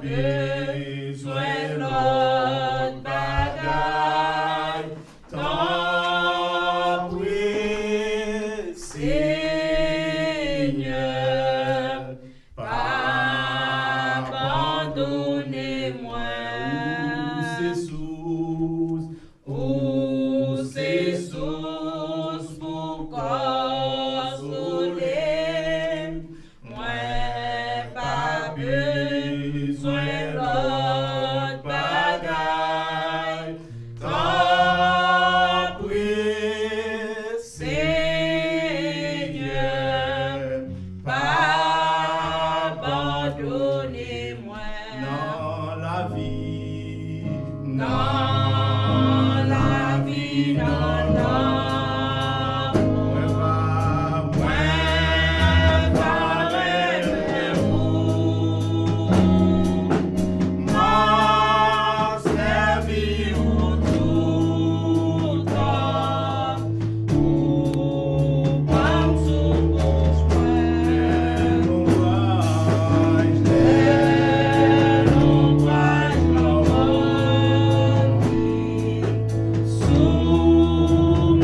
besoin l'autre bagaille. Tant prie, Seigneur, pas abandonnez-moi. Où c'est source pour consoler. Moi, pas besoin l'autre bagaille. Tant prie, Seigneur, pas abandonnez-moi. Dans la vie, Dans la vie, non, non. Sous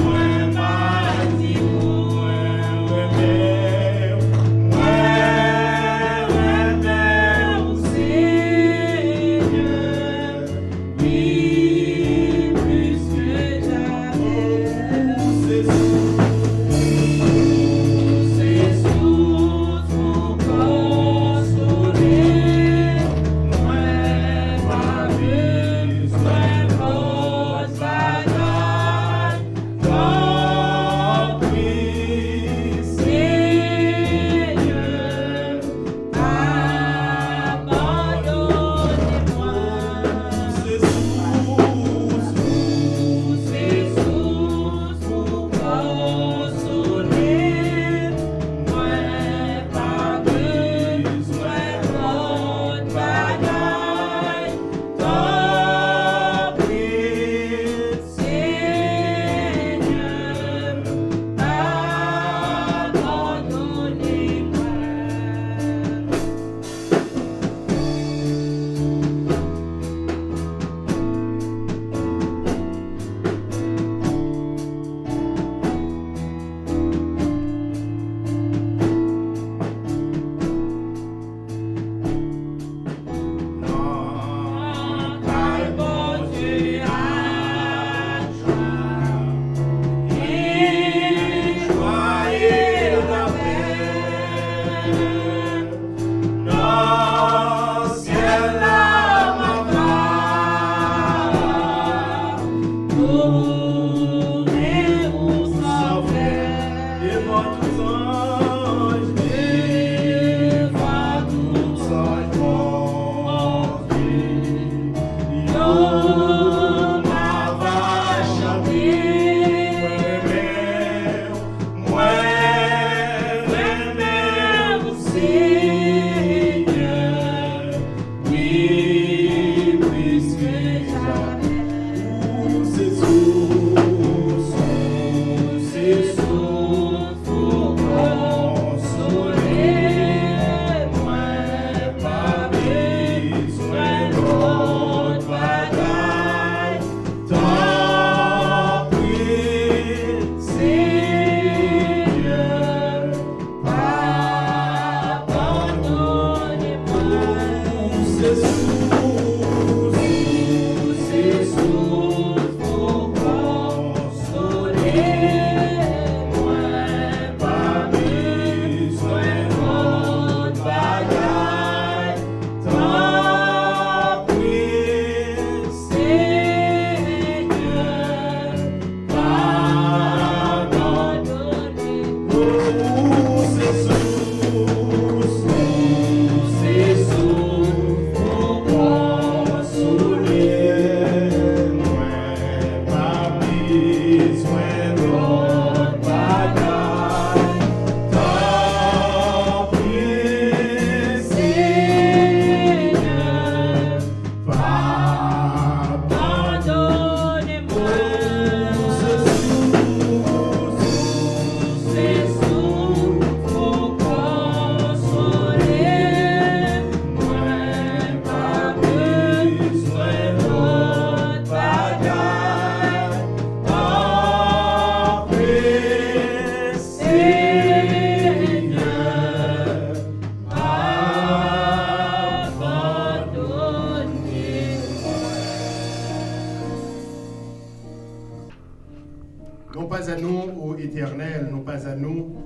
à nous, ô Éternel, non pas à nous,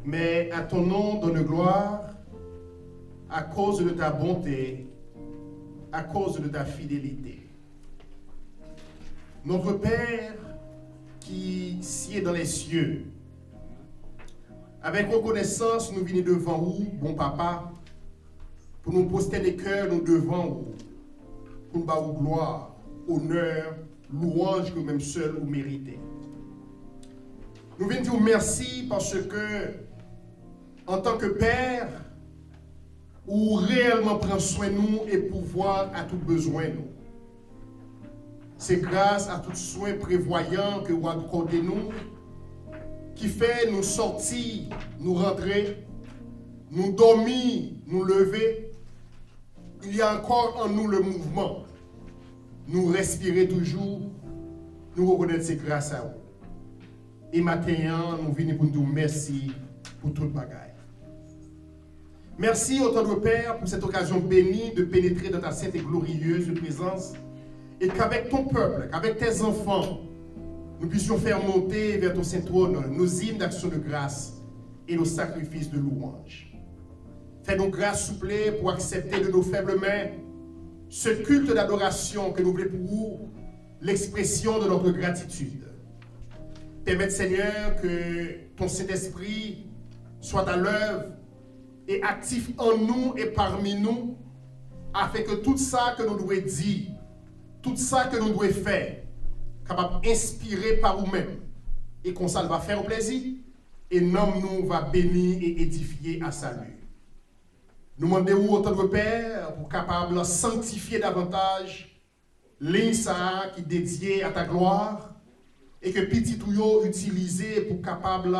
mais à ton nom donne gloire à cause de ta bonté, à cause de ta fidélité. Notre Père qui sied dans les cieux, avec reconnaissance, nous venons devant vous, bon papa, pour nous poster les cœurs, nous devant vous, pour nous faire gloire, honneur, louange que même seul vous méritez. Nous venons dire merci parce que, en tant que Père, vous réellement prend soin de nous et pouvoir à tout besoin nous. C'est grâce à tout soin prévoyant que vous accordez nous, qui fait nous sortir, nous rentrer, nous dormir, nous lever. Il y a encore en nous le mouvement. Nous respirer toujours, nous reconnaître c'est grâce à vous. Et maintenant, nous venons pour nous dire merci pour toute bagaille. Merci autant de Père pour cette occasion bénie de pénétrer dans ta sainte et glorieuse présence et qu'avec ton peuple, qu'avec tes enfants, nous puissions faire monter vers ton saint trône nos hymnes d'action de grâce et nos sacrifices de louange. Fais-nous grâce, s'il vous plaît, pour accepter de nos faibles mains ce culte d'adoration que nous voulons pour vous, l'expression de notre gratitude. Permette, Seigneur, que ton Saint-Esprit soit à l'œuvre et actif en nous et parmi nous, afin que tout ça que nous devons dire, tout ça que nous devons faire, capable d'inspirer par vous-même, et qu'on ça va faire plaisir, et nom nous va bénir et édifier à salut. Nous demandons autant de Père pour capable sanctifier davantage l'Insa qui est dédié à ta gloire, et que petit tuyau utilisé pour capable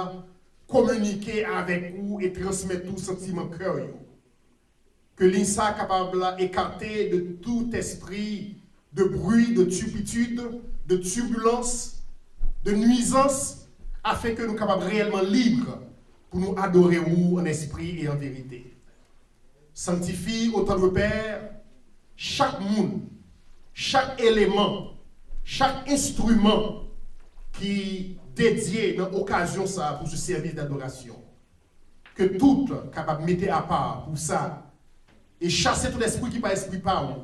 communiquer avec vous et transmettre tout sentiment cœur. Que l'INSA capable d'écarter de tout esprit de bruit, de turpitude, de turbulence, de nuisance, afin que nous soyons capables réellement libres pour nous adorer vous en esprit et en vérité. Sanctifie autant de Père chaque monde, chaque élément, chaque instrument qui dédié dans l'occasion ça pour ce service d'adoration. Que tout capable de mettre à part pour ça et chasser tout esprit qui n'est pas esprit par nous,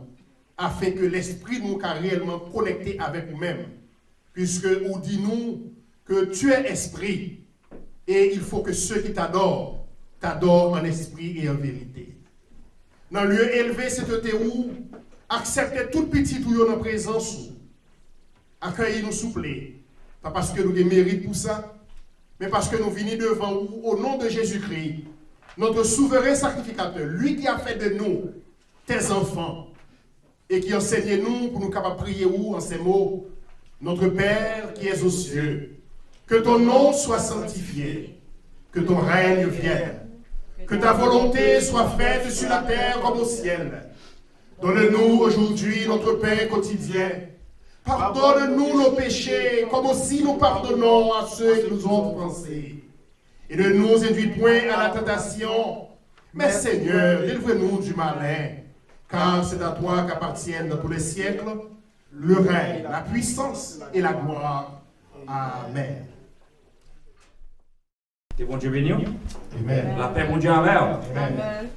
afin que l'esprit nous soit réellement connecté avec nous-mêmes. Puisque nous dit nous que tu es esprit et il faut que ceux qui t'adorent, t'adorent en esprit et en vérité. Dans le lieu élevé, c'est où acceptez tout petit tout en présence, accueillez-nous s'il vous plaît. Pas parce que nous avons mérite pour ça, mais parce que nous venons devant vous au nom de Jésus-Christ, notre souverain sacrificateur, lui qui a fait de nous tes enfants et qui enseigne nous pour nous capables de prier en ces mots. Notre Père qui es aux cieux, que ton nom soit sanctifié, que ton règne vienne, que ta volonté soit faite sur la terre comme au ciel. Donne-nous aujourd'hui notre pain quotidien. Pardonne-nous nos péchés, comme aussi nous pardonnons à ceux qui nous ont offensés. Et ne nous induis point à la tentation, mais Seigneur, délivre-nous du malin, car c'est à toi qu'appartiennent dans tous les siècles le règne, la puissance et la gloire. Amen. Que bon Dieu béni. Amen. La paix, bon Dieu, avec. Amen.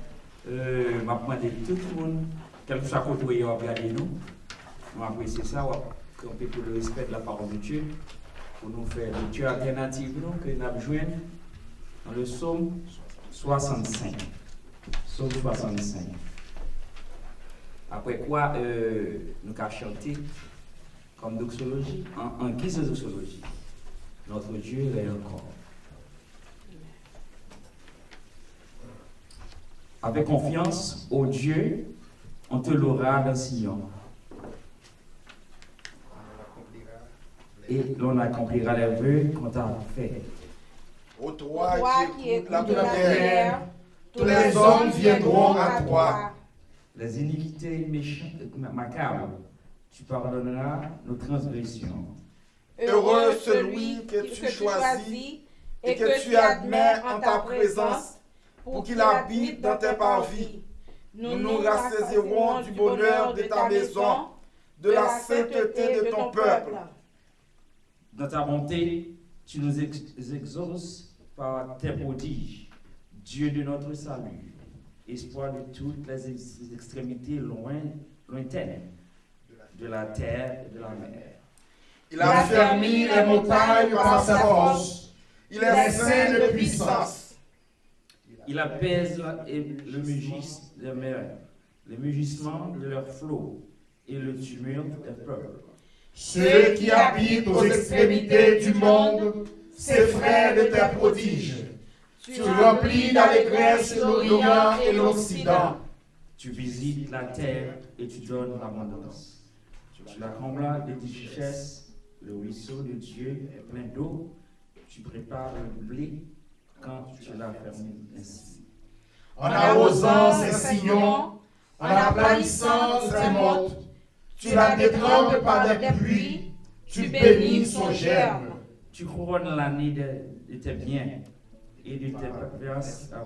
Je vais demander tout le monde, quel que soit le côté où il regarder nous, on va apprécier ça, on va camper pour le respect de la parole de Dieu, pour nous faire une lecture alternative que nous avons joué dans le psaume 65. Psaume 65. Après quoi, nous avons chanté comme doxologie, en guise de doxologie. Notre Dieu est encore. Avec confiance, ô Dieu, on te louera dans Sion. Et l'on accomplira les vœux qu'on t'a fait. Ô toi qui écoutes la écoutes la terre, tous les hommes viendront à toi. Les iniquités méchantes, macabres, tu pardonneras nos transgressions. Heureux celui que tu choisis et que tu admets en ta présence pour qu'il habite dans tes parvis. Nous nous rassasierons du bonheur de ta maison, de la sainteté de ton peuple. Dans ta bonté, tu nous exauces par tes prodiges, Dieu de notre salut, espoir de toutes les extrémités lointaines de la terre et de la mer. Il a fermé les montagnes par sa force. Il est saint de puissance. Il apaise le mugissement de leurs flots et le tumulte des peuples. Ceux qui habitent aux extrémités du monde, ses frères de tes prodiges. Tu remplis d'allégresse l'Orient et l'Occident. Tu visites la terre et tu donnes l'abondance. Tu la combles de richesses, le ruisseau de Dieu est plein d'eau. Tu prépares le blé quand tu l'as fermé ainsi. En arrosant ses sillons, en aplanissant ses montes, tu la détrempes par des pluies, tu bénis son germe. Tu couronnes l'année de tes biens et de tes verses à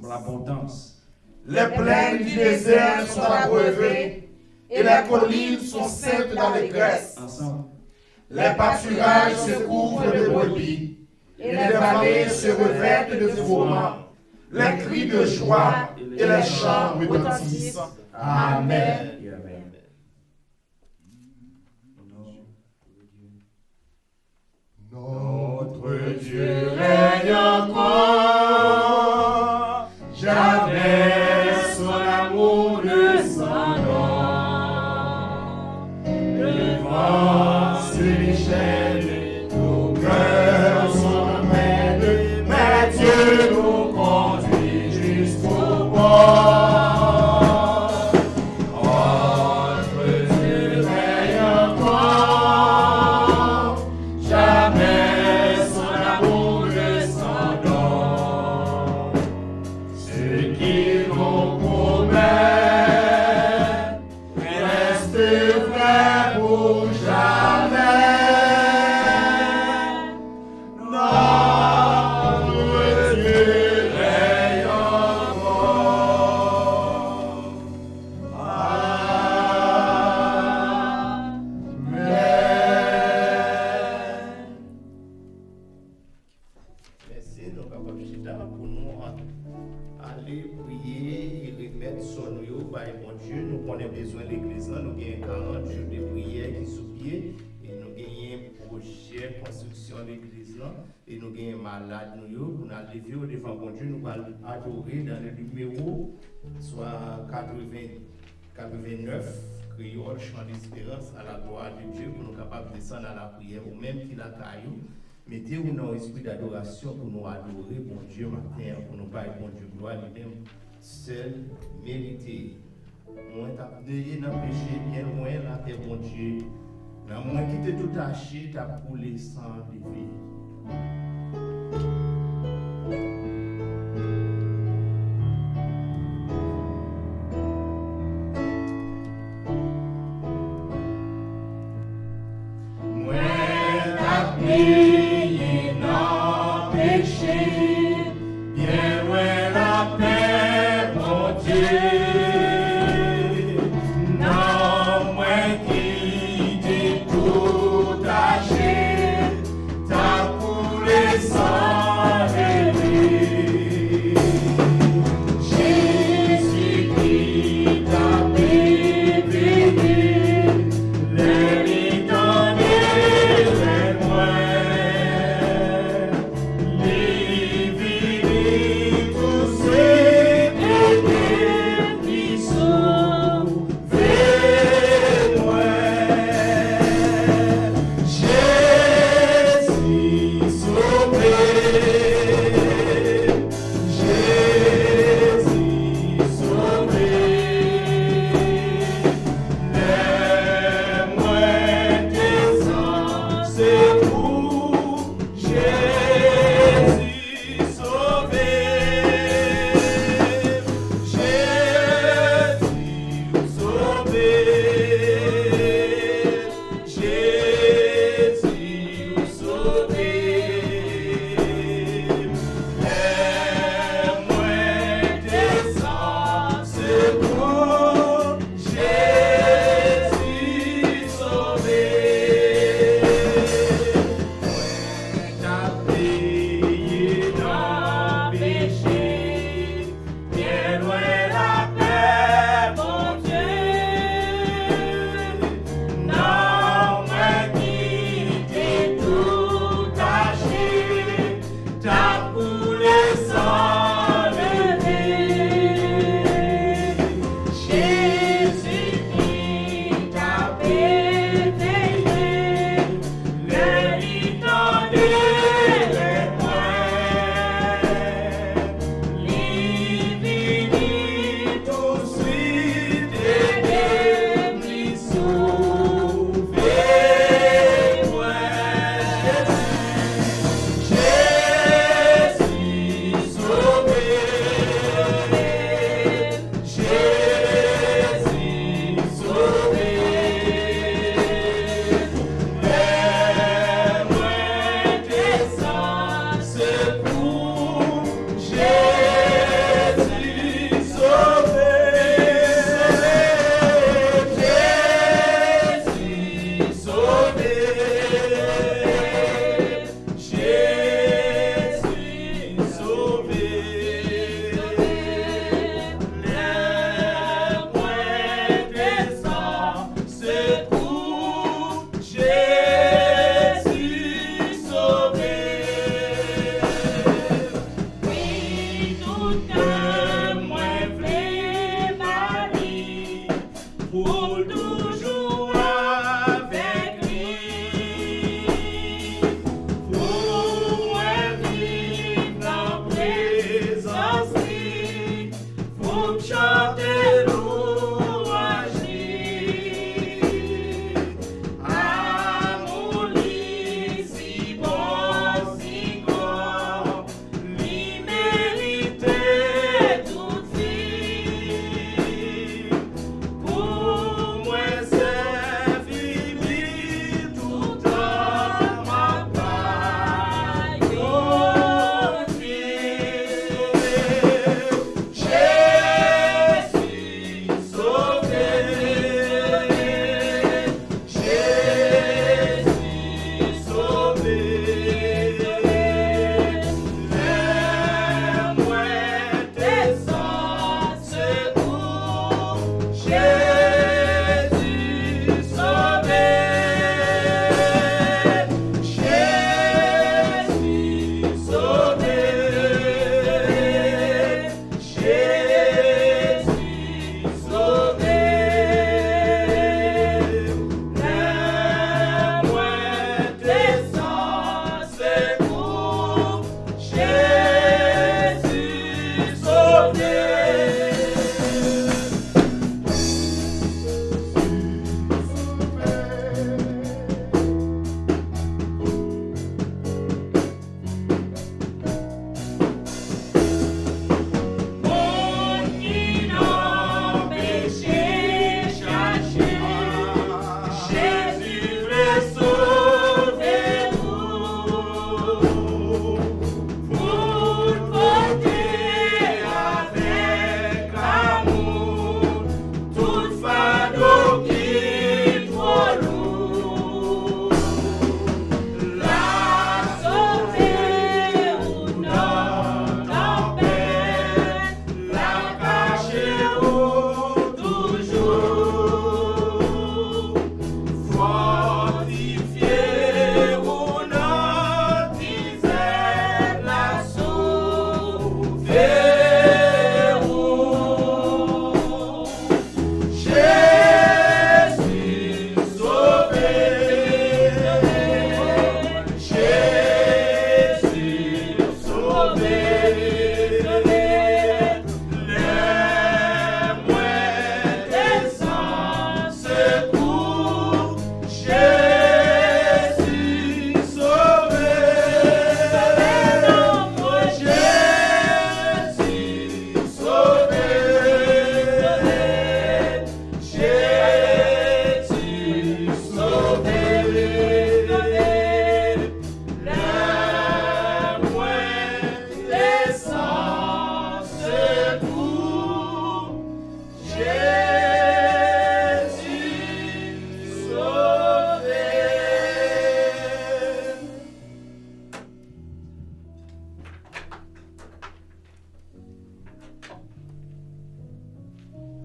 l'abondance. Les plaines du désert sont abreuvées et les collines sont ceintes d'allégresse. Ensemble, les pâturages se couvrent de brebis et les vallées se revêtent de fourments. Les cris de joie et les chants retentissent. Amen. Notre Dieu règne encore, jamais son amour ne s'en va. Le vent se déchaîne, nos cœurs sont maîtres, mais Dieu nous conduit jusqu'au bord. Et nous gagnons malade, nous allons devant bon Dieu, nous allons adorer dans le numéro soit 89, créole, chant d'espérance à la gloire de Dieu, pour nous capables de descendre à la prière, ou même qu'il a caillou. Mettez-vous dans l'esprit d'adoration pour nous adorer bon Dieu matin, pour nous parler bon Dieu gloire lui-même, seul mérité. Moi, t'as payé dans le péché, bien loin là, t'es bon Dieu. Mais moi qui t'ai tout taché, t'as coulé sang de vie. Coulé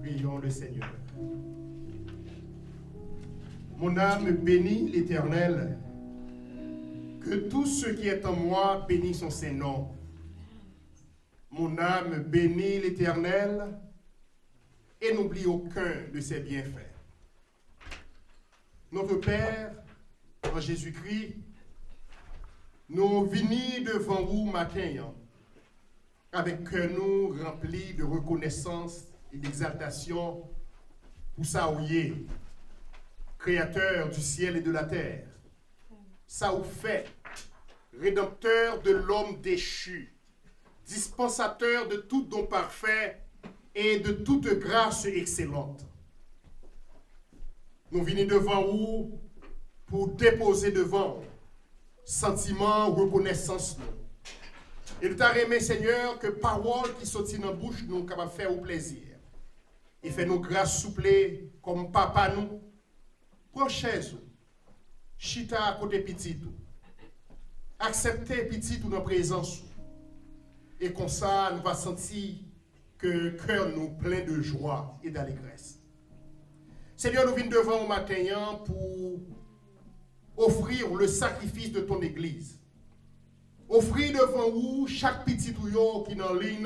Prions le Seigneur. Mon âme bénit l'Éternel. Que tout ce qui est en moi bénisse son Saint-Nom. Mon âme bénit l'Éternel et n'oublie aucun de ses bienfaits. Notre Père, en Jésus-Christ, nous venons devant vous matin avec cœur nous rempli de reconnaissance et d'exaltation pour ça où il est, Créateur du ciel et de la terre, ça où fait, Rédempteur de l'homme déchu, dispensateur de tout don parfait et de toute grâce excellente. Nous venons devant vous pour déposer devant vous sentiment, reconnaissance. Et nous t'arrêtons, Seigneur, que parole qui sortit dans la bouche nous capable de faire au plaisir. Et fait nos grâces souples comme papa nous. Prends chaise, chita à côté petit tout. Acceptez petit tout dans la présence. Et comme ça, nous va sentir que le cœur nous plein de joie et d'allégresse. Seigneur, nous venons devant au matin pour offrir le sacrifice de ton Église. Offrir devant vous chaque petit tuyau qui est en ligne,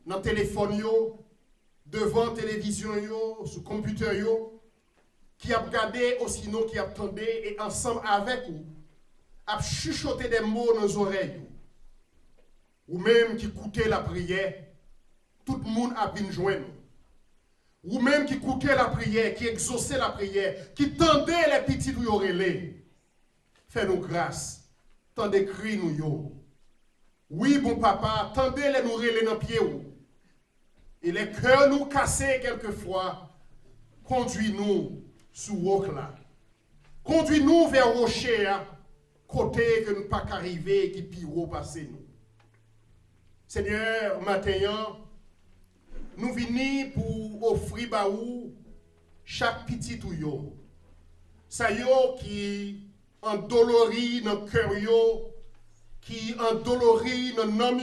dans le téléphone, devant la télévision, sur le computer, qui a regardé ou sinon qui attendé et ensemble avec vous, a chuchoté des mots dans les oreilles. Ou même qui écoutait la prière, tout le monde a bien joindre. Ou même qui écoutait la prière, qui exauçait la prière, qui tendait les petits tuyaux relais. Fais-nous grâce. Tendez cri nous yo. Oui, bon papa, tendez les nous relais dans pied ou. Et les cœurs nous cassés quelquefois, conduis-nous sous roc là. Conduis-nous vers rocher, côté que nous pas qu'arriver qui pire passer nous. Seigneur, matin, nous venons pour offrir à vous chaque petit tuyau. Ça yo qui endolori dans le cœur, qui endolori dans l'âme,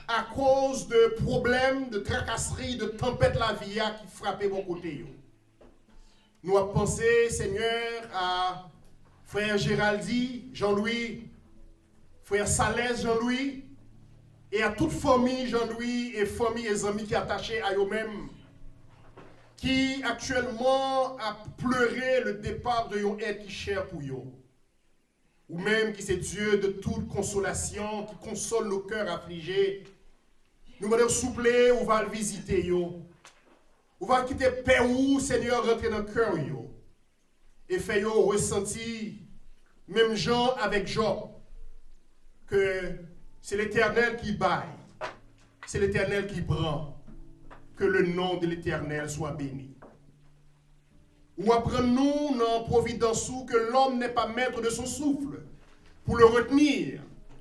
à cause de problèmes, de tracasseries, de tempêtes la vie qui frappent mon côté. Nous avons pensé, Seigneur, à frère Géraldi, Jean-Louis, frère Salès, Jean-Louis, et à toute famille, Jean-Louis, et famille et amis qui sont attachés à eux-mêmes, qui actuellement a pleuré le départ de yon être qui cher pour eux. Ou même qui c'est Dieu de toute consolation, qui console nos cœurs affligés. Nous allons soupler, on va le visiter yo. On va quitter paix ou Seigneur rentrer dans le cœur yo. Et faire yo ressentir, même Jean avec Job, que c'est l'Éternel qui baille, c'est l'Éternel qui prend. Que le nom de l'Éternel soit béni. Ou apprenons-nous dans Providence que l'homme n'est pas maître de son souffle pour le retenir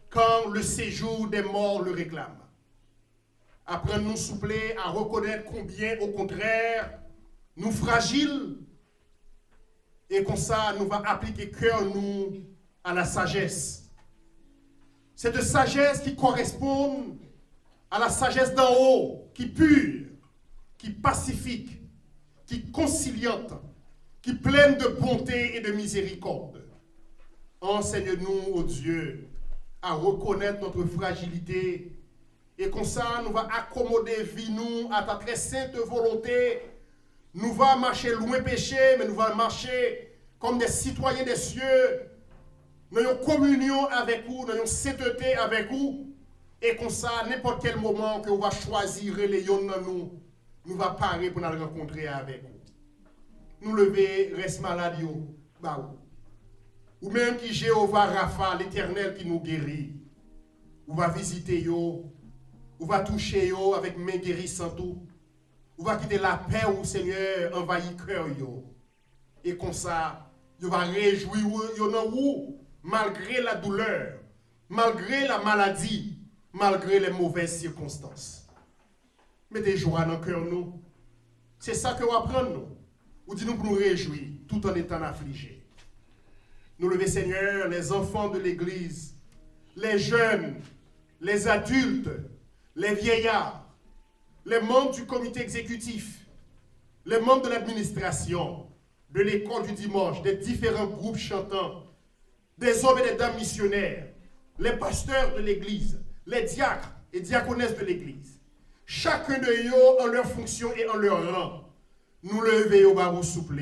quand le séjour des morts le réclame. Apprenons-nous soupler à reconnaître combien, au contraire, nous fragiles, et comme ça, nous va appliquer cœur nous à la sagesse. Cette sagesse qui correspond à la sagesse d'en haut, qui pure, qui pacifique, qui conciliante, qui pleine de bonté et de miséricorde. Enseigne-nous, ô Dieu, à reconnaître notre fragilité et comme ça, nous va accommoder vie nous à ta très sainte volonté. Nous va marcher loin péché, mais nous va marcher comme des citoyens des cieux. Nous avons communion avec vous, nous avons sainteté avec vous. Et comme ça, n'importe quel moment que vous va choisir les yon dans nous, nous va parer pour nous rencontrer avec vous. Nous lever, reste malade, bah, ou même qui Jéhovah Rapha, l'Éternel qui nous guérit. Ou va visiter yo, ou va toucher yo avec main guérissante tout. Ou va quitter la paix où Seigneur envahit cœur yo. Et comme ça, yo va réjouir yo dans vous malgré la douleur, malgré la maladie, malgré les mauvaises circonstances. Mettez joie dans le cœur nous. C'est ça que nous apprenons. Ou dis-nous pour nous réjouir tout en étant affligés. Nous lever Seigneur, les enfants de l'Église, les jeunes, les adultes, les vieillards, les membres du comité exécutif, les membres de l'administration, de l'école du dimanche, des différents groupes chantants, des hommes et des dames missionnaires, les pasteurs de l'église, les diacres et diaconesses de l'église. Chacun de eux en leur fonction et en leur rang. Nous lever au barreau souple.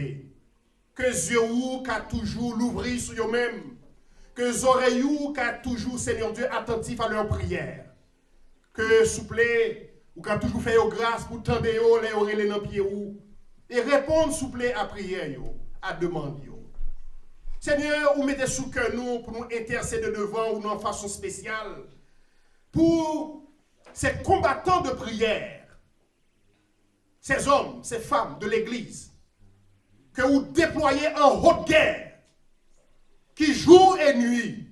Que yeux ou qu'a toujours l'ouvrir sur eux-mêmes. Que oreilles ou qu'a toujours, Seigneur Dieu, attentif à leurs prières. Que souple ou qu'a toujours fait grâce pour tendre les oreilles dans pied ou. Et répondre souple à prière, à demande. Seigneur, vous mettez sous cœur nous pour nous intercéder devant ou en façon spéciale pour ces combattants de prière, ces hommes, ces femmes de l'église que vous déployez en haute guerre, qui jour et nuit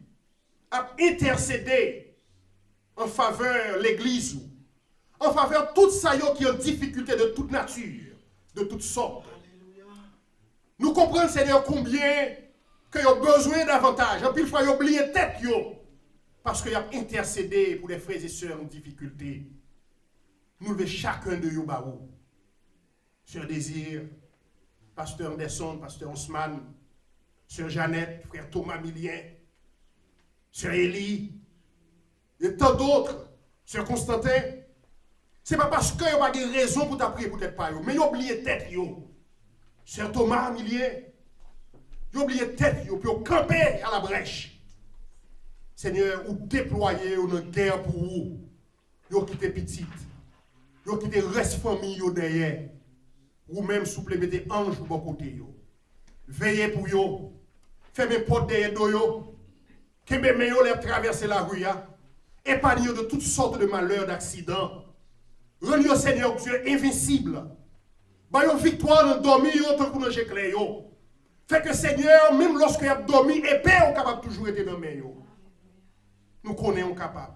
à intercéder en faveur de l'église, en faveur de toutes ceux qui ont difficulté de toute nature, de toutes sortes. Nous comprenons, Seigneur, combien que vous avez besoin davantage. En plus, il faut oublier tête, parce qu'il y a intercédé pour les frères et sœurs en difficulté. Nous levons chacun de vous, Barou. Sœur Désir, Pasteur Anderson, Pasteur Ousmane, Sœur Jeannette, Frère Thomas Milien, Sœur Élie, et tant d'autres, Sœur Constantin. Ce n'est pas parce que vous avez raison pour prier pour tête pas, mais vous oubliez tête, Sœur Thomas Milien. Vous oubliez tête, puis vous campez à la brèche. Seigneur, vous déployez une guerre pour vous. Vous quittez petite. Vous quittez reste famille derrière. Vous-même, souple, mettez ange pour bon côté. Veillez pour vous. Fermez porte derrière vous. Que mes meilleurs les traverser la rue. Épargnez de toutes sortes de malheurs, d'accidents. Rendez au Seigneur Dieu invincible. Baillez victoire dans dormir tant que nous éclairons. Fait que Seigneur, même lorsque vous avez dormi, épée, on est capable toujours être dans le meilleur. Nous connaissons capable.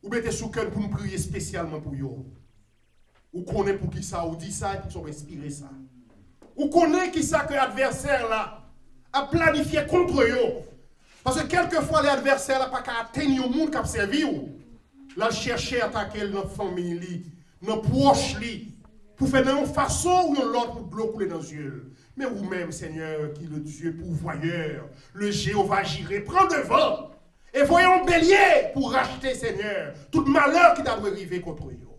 Vous mettez sous cœur pour nous prier spécialement pour vous. Vous connaissez pour qui ça, vous dit ça et pour vous inspirer ça. Vous connaissez qui ça que l'adversaire là a planifié contre vous. Parce que quelquefois l'adversaire n'a pas qu'à atteindre le monde qui a servi. Là, chercher à attaquer notre famille, notre proche, pour faire d'une façon ou d'une autre pour bloquer dans les yeux. Mais vous-même, Seigneur, qui est le Dieu pourvoyeur, le Jéhovah Jireh, prends devant. Et voyons bélier pour racheter, Seigneur, tout malheur qui doit arriver contre vous.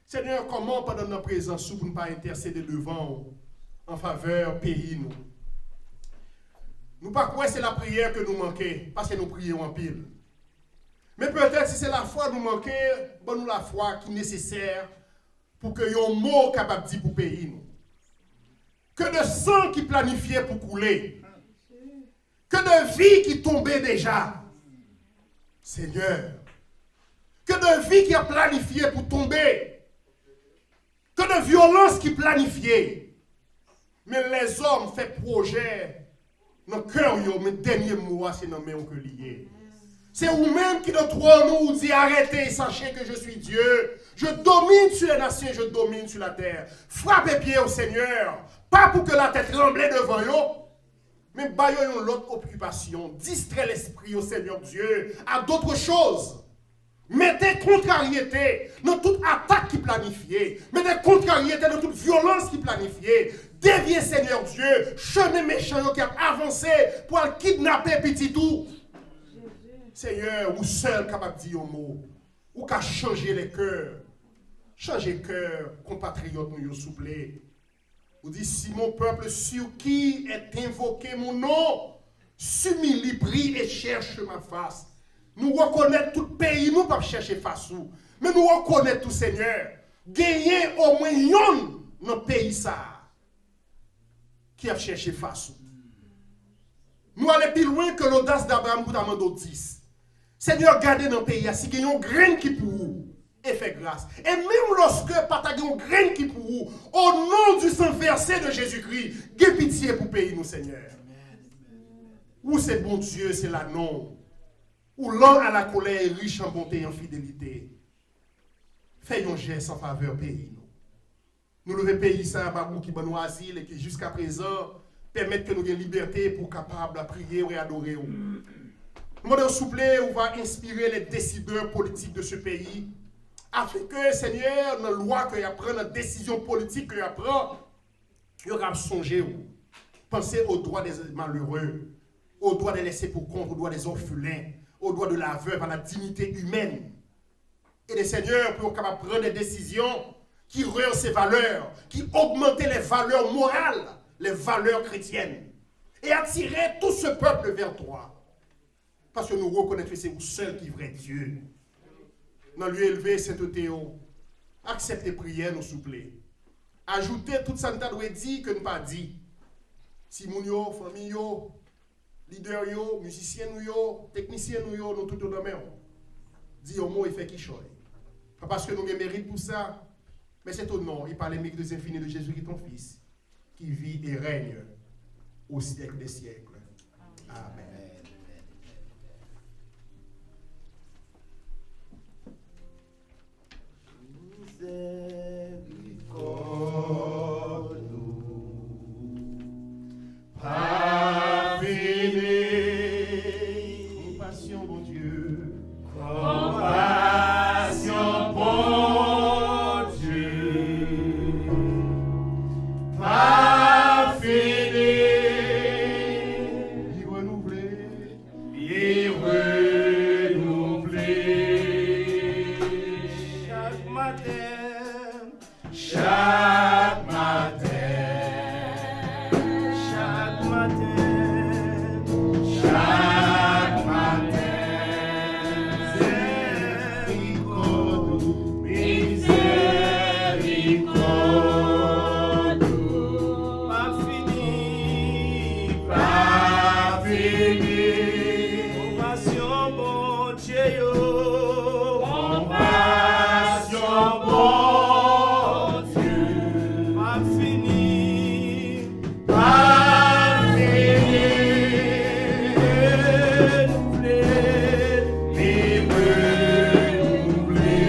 Seigneur, comment pendant notre présence, vous ne pas intercéder devant en faveur pays nous. Nous pas quoi c'est la prière que nous manquons, parce que nous prions en pile. Mais peut-être si c'est la foi nous manquons, bon nous la foi qui est nécessaire pour que yon mot capable de dire pour pays nous. Que de sang qui planifiait pour couler. Que de vie qui tombait déjà. Seigneur. Que de vie qui a planifié pour tomber. Que de violence qui planifiait. Mais les hommes font projet dans le cœur, mais le dernier mot, c'est dans le même que lié. C'est vous-même qui de trois nous dit arrêtez, sachez que je suis Dieu. Je domine sur les nations, je domine sur la terre. Frappez pied au Seigneur. Pas pour que la tête tremble devant vous, mais baillons l'autre occupation. Distrait l'esprit au Seigneur Dieu à d'autres choses. Mettez contrariété dans toute attaque qui planifiait. Mettez contrariété dans toute violence qui planifiait. Déviez Seigneur Dieu, chemin méchant qui a avancé pour le kidnapper petit tout. Seigneur, vous seul capable de dire un mot. Ou qu'à changer les cœurs. Changer cœur, compatriotes, nous s'il vous plaît. Vous dites, si mon peuple sur qui est invoqué mon nom, s'humilie, prie et cherche ma face. Nous reconnaissons tout pays, nous ne pas chercher face où. Mais nous reconnaissons tout Seigneur. Gagner au moins yon dans le pays ça. Qui a cherché face où. Nous allons plus loin que l'audace d'Abraham pour t'amender 10. Seigneur, gardez dans le pays, si il y a une graine qui pour vous, et fait grâce. Et même lorsque pas une graine qui pour vous, au nom du sang versé de Jésus-Christ, aie pitié pour payer nous, Seigneur. Où c'est bon Dieu, c'est là non. Où l'homme à la colère est riche en bonté et en fidélité. Fais un geste en faveur pays nous. Nous levons pays ça à qui va nous asile et qui jusqu'à présent permettent que nous ayons liberté pour capable de prier et adorer. Nous demandons s'il vous plaît, on va inspirer les décideurs politiques de ce pays afin que, Seigneur, dans la loi que tu apprends, dans la décision politique que tu apprends, tu auras songé, penser aux droits des malheureux, aux droits des laissés pour compte, aux droits des orphelins, aux droits de la veuve, à la dignité humaine. Et les seigneurs pour prendre des décisions qui rehaussent ces valeurs, qui augmentent les valeurs morales, les valeurs chrétiennes, et attirer tout ce peuple vers toi. Parce que nous reconnaissons que c'est vous seul qui est vrai Dieu. Dans le lieu élevé, Saint-Théo, accepte les prières, nous s'il vous plaît. Ajoutez tout ça que nous dit que nous pas dit. Si moun yo, famille yo, leader yo, musicien yo, technicien yo, nous tout dans la main. Dis au mot et fait qui choisit. Pas parce que nous avons mérite pour ça, mais c'est au nom et par les mérites infinis de Jésus qui est ton Fils, qui vit et règne au siècle des siècles. Amen. Pas fini. Compassion, bon Dieu. Compassion, bon Dieu. Pas fini. Il renouvelé. Il renouvelé. Chaque matin. Chaque matin. Chaque matin. Chaque matin. Miséricorde. Pas fini. Pas fini. Compassion, bon Dieu, yo. Compassion, bon Dieu. Pas fini. Pas fini. Renouvelé.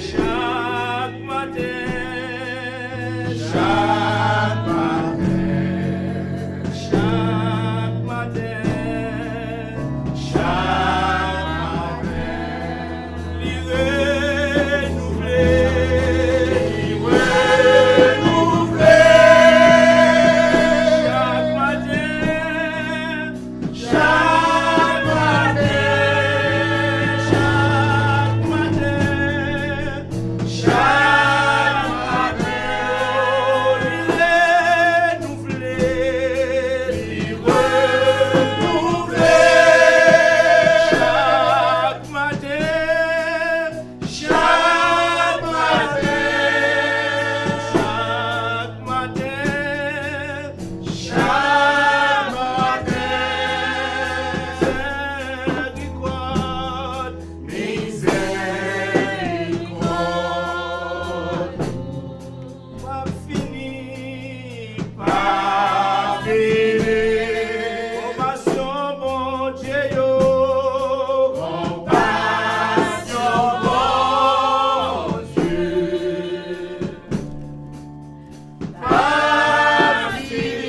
Chaque matin. Chaque matin. Chaque matin. Chaque matin. Il renouvelé. Il renouvelé. Chaque matin. Chaque matin. Chaque matin. Chaque matin. Il renouvelé. Chaque matin. Chaque matin. Chaque matin. Chaque matin. Miséricorde. Pas fini. Pas fini. Compassion, bon Dieu, yo. Compassion, bon Dieu. Pas fini.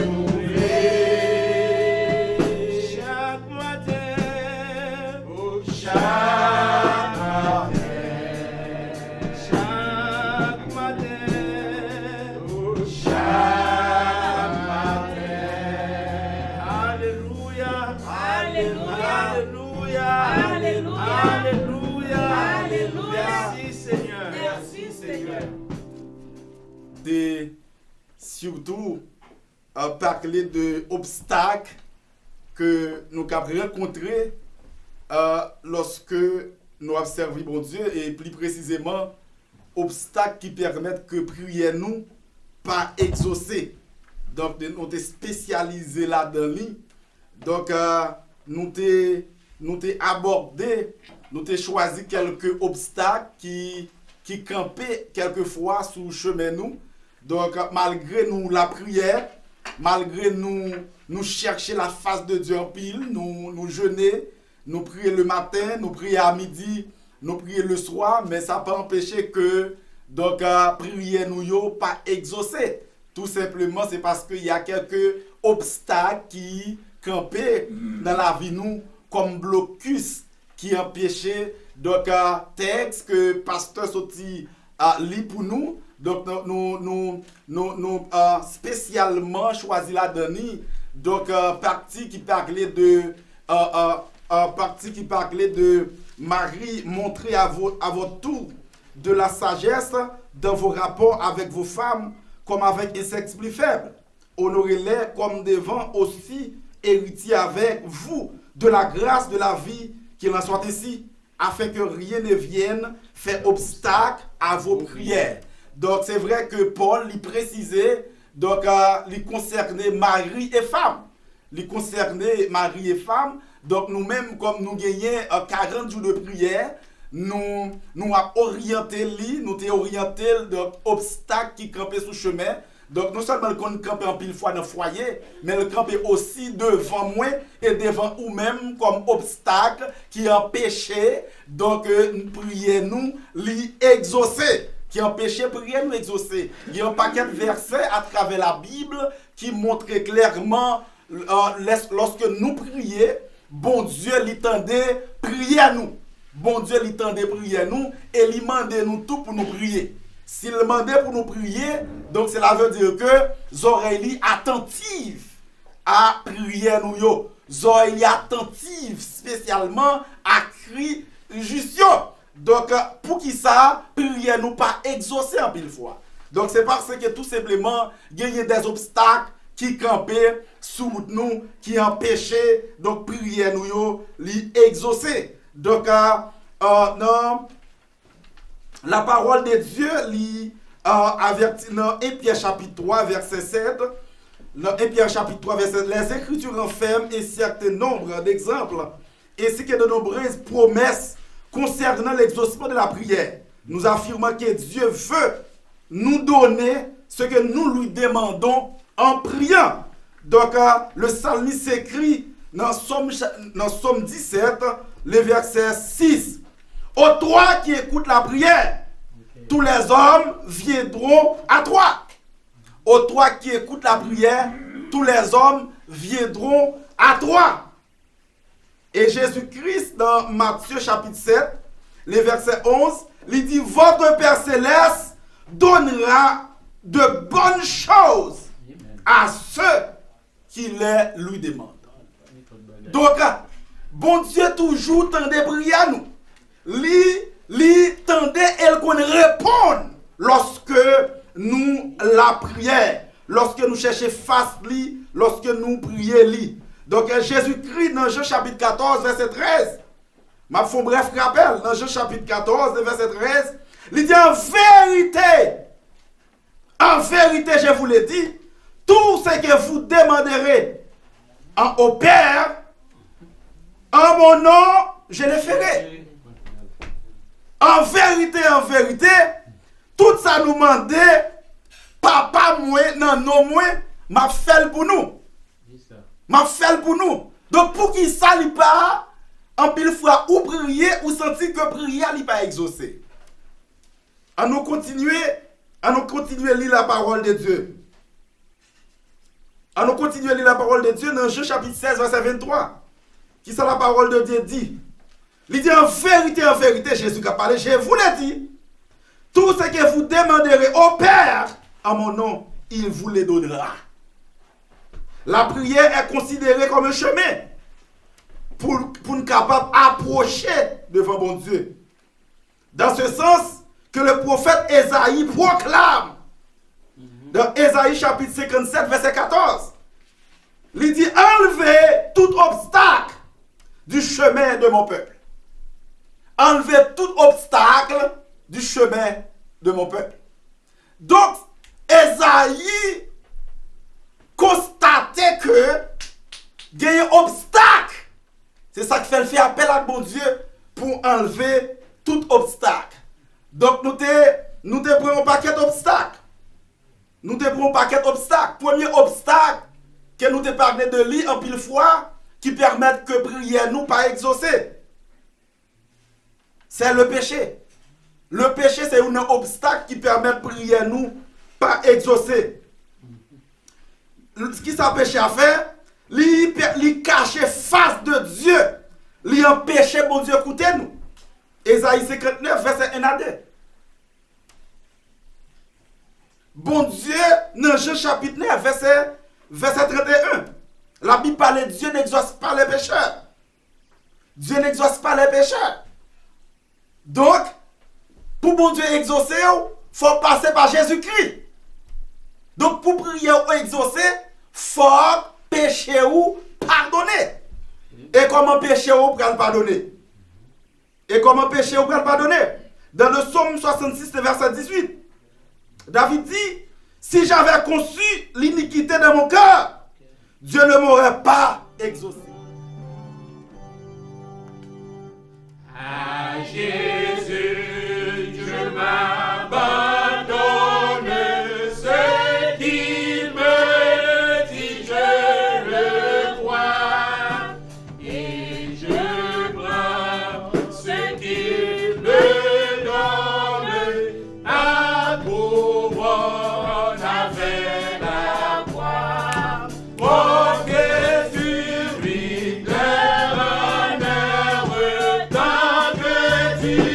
Renouvelé. Chaque matin. Chaque matin. Chaque matin. Chaque matin. Alléluia. Alléluia. Alléluia. Alléluia. Alléluia. Alléluia. Merci Seigneur. Merci, Seigneur. Et surtout parler de obstacles que nous avons rencontrés lorsque nous avons servi bon Dieu et plus précisément obstacles qui permettent que prière nous pas exaucer. Donc nous sommes spécialisés là-dedans. Donc nous avons abordé, nous avons choisi quelques obstacles qui campaient quelquefois sur le chemin nous. Donc malgré nous la prière, malgré nous chercher la face de Dieu en pile, nous jeûner, nous prier le matin, nous prier à midi, nous prier le soir, mais ça n'a pas empêché que donc prière nous yo pas exaucée. Tout simplement c'est parce qu'il y a quelques obstacles qui camper dans la vie nous comme blocus qui empêchait donc texte que pasteur sorti lit pour nous. Donc nous spécialement choisi la dernière donc partie qui parlait de Marie montrer à votre tour de la sagesse dans vos rapports avec vos femmes comme avec un sexe plus faible. Honorez-les comme devant aussi héritiers avec vous de la grâce de la vie qu'il en soit ainsi, afin que rien ne vienne faire obstacle à vos prières. Donc c'est vrai que Paul lui précisait, donc il concernait mari et femme. Il concernait mari et femme. Donc nous-mêmes, comme nous gagnons 40 jours de prière, nous avons orienté lui, nous avons orienté l'obstacle qui campait sous chemin. Donc non seulement qu'on campe en pile fois dans le foyer, mais le campe aussi devant moi et devant vous-même comme obstacle qui empêchait donc prier nous lui exaucer. Qui empêchait prier nous exaucer. Il y a un paquet de versets à travers la Bible qui montrent clairement lorsque nous prions, bon Dieu l'entendait prier à nous. Bon Dieu l'entendait prier à nous et il demandait nous tout pour nous prier. S'il demandait pour nous prier, donc cela veut dire que les oreilles attentives à prier nous yo. Les oreilles attentives spécialement à cri juste. Donc, pour qui ça, prière nous pas exaucer en pile fois. Donc, c'est parce que tout simplement, il y a des obstacles qui campaient sous nous, qui empêchaient, donc, prière nous li exaucer. Donc, non, la parole de Dieu, avertit dans 1 Pierre chapitre 3, verset 7, dans 1 Pierre chapitre 3, verset 7, les Écritures renferment un certain nombre d'exemples, ainsi que de nombreuses promesses concernant l'exaucement de la prière. Nous affirmons que Dieu veut nous donner ce que nous lui demandons en priant. Donc, le psalmiste s'écrit dans Somme 17, le verset 6. Ô toi qui écoutes la prière, tous les hommes viendront à toi. Ô toi qui écoutes la prière, tous les hommes viendront à toi. Et Jésus-Christ, dans Matthieu chapitre 7, le verset 11, il dit, votre Père Céleste donnera de bonnes choses à ceux qui les lui demandent. Donc, bon Dieu toujours tendait prier à nous. Lui tendait et qu'on réponde lorsque nous la prière, lorsque nous cherchons face lui, lorsque nous prions lui. Donc Jésus-Christ dans Jean chapitre 14, verset 13, m'a fait un bref rappel, dans Jean chapitre 14, verset 13, il dit en vérité, je vous l'ai dit, tout ce que vous demanderez au Père, en mon nom, je le ferai. En vérité, tout ça nous demandait, papa moi, non, moi, m'a fait pour nous. M'a fait pour nous. Donc pour qui ça n'est pas, en pile fois, ou prier, ou sentir que prier n'est pas exaucé. À nous continuer à lire la parole de Dieu. À nous continuer à lire la parole de Dieu dans Jean chapitre 16, verset 23. Qui ça la parole de Dieu dit? Il dit en vérité, Jésus qui a parlé, je vous l'ai dit, tout ce que vous demanderez au Père, en mon nom, il vous le donnera. La prière est considérée comme un chemin pour nous capable d'approcher devant bon Dieu. Dans ce sens que le prophète Ésaïe proclame dans Ésaïe chapitre 57 verset 14. Il dit enlevez tout obstacle du chemin de mon peuple. Enlevez tout obstacle du chemin de mon peuple. Donc Ésaïe constater que il y a un obstacle. C'est ça qui fait appel à bon Dieu pour enlever tout obstacle. Donc nous prenons un paquet d'obstacles. Premier obstacle que nous te parlé de lui en pile fois qui permettent que prière nous pas exaucer. C'est le péché. Le péché c'est un obstacle qui permet de prière nous pas exaucer. Ce qui s'est péché à faire, li caché face de Dieu, li empêché bon Dieu écouter nous. Ésaïe 59, verset 1 à 2. Bon Dieu, dans Jean chapitre 9, verset 31, la Bible parle de Dieu n'exauce pas les pécheurs. Dieu n'exauce pas les pécheurs. Donc, pour bon Dieu exaucer, il faut passer par Jésus-Christ. Donc, pour prier ou exaucer, il faut pécher ou pardonner. Et comment pécher ou pardonner? Et comment pécher ou pardonner? Dans le psaume 66, verset 18, David dit, si j'avais conçu l'iniquité de mon cœur, Dieu ne m'aurait pas exaucé. À Jésus, je m'abandonne, ce qu'il me dit, je le crois, et je prends ce qu'il me donne, à pouvoir avec la croix. Oh, que tu lui donnes honneur tant que tu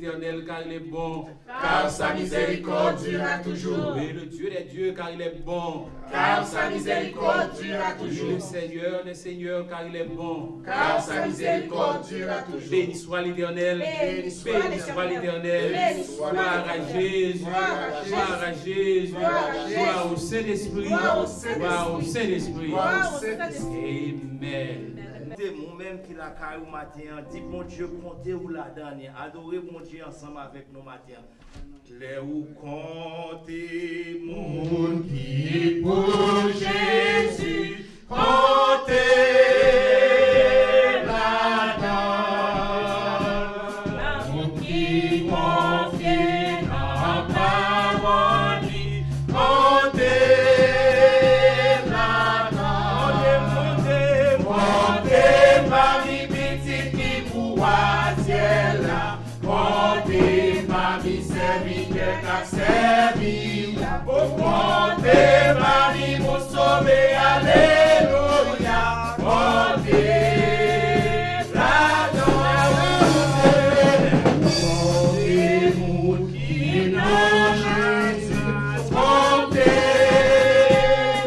l'Éternel, car il est bon. Car sa miséricorde durera toujours. Et le Dieu des dieux, car il est bon. Car sa miséricorde durera Et le toujours. Seigneur des seigneurs, car il est bon. Car sa miséricorde durera toujours. Béni soit l'Éternel. Béni soit Béni soit l'Éternel. Béni soit Gloire à Jésus. Gloire à Jésus. Gloire au Saint-Esprit. Gloire au Saint-Esprit. Amen. Moi-même qui la caille au matin, dit bon Dieu, comptez ou la dernière, adorez bon Dieu ensemble avec nous matin. Les ou comptez mon qui pour Jésus, comptez la dernière, mon qui confie en parole, comptez la dernière, comptez parmi petit qui pourra ciel là, comptez parmi serviteur qu'a servi, comptez parmi mon sauvé, alléluia, comptez la dernière, comptez mon qui n'a Jésus, comptez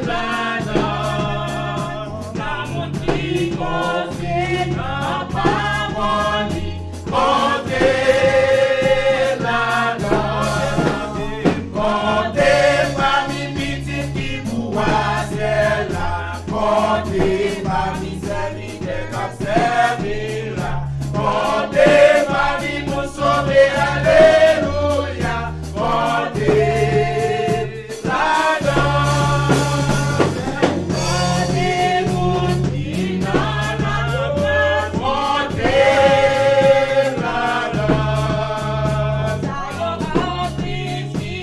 la dernière, mon qui confie en parole, comptez la dernière, comptez parmi petits qui pourra ciel là, comptez parmi serviteurs qui servi là, comptez parmi mon sauvé, alléluia, comptez la dernière, comptez mon qui n'a la comptez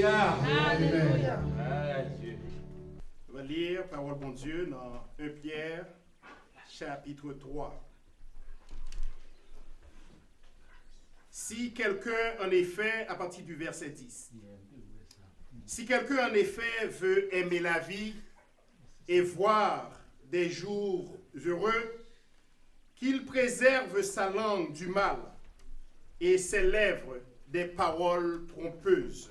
la dernière, On va lire parole bon Dieu dans 1 Pierre, chapitre 3. Si quelqu'un, en effet, à partir du verset 10, si quelqu'un, en effet, veut aimer la vie et voir des jours heureux, qu'il préserve sa langue du mal et ses lèvres des paroles trompeuses.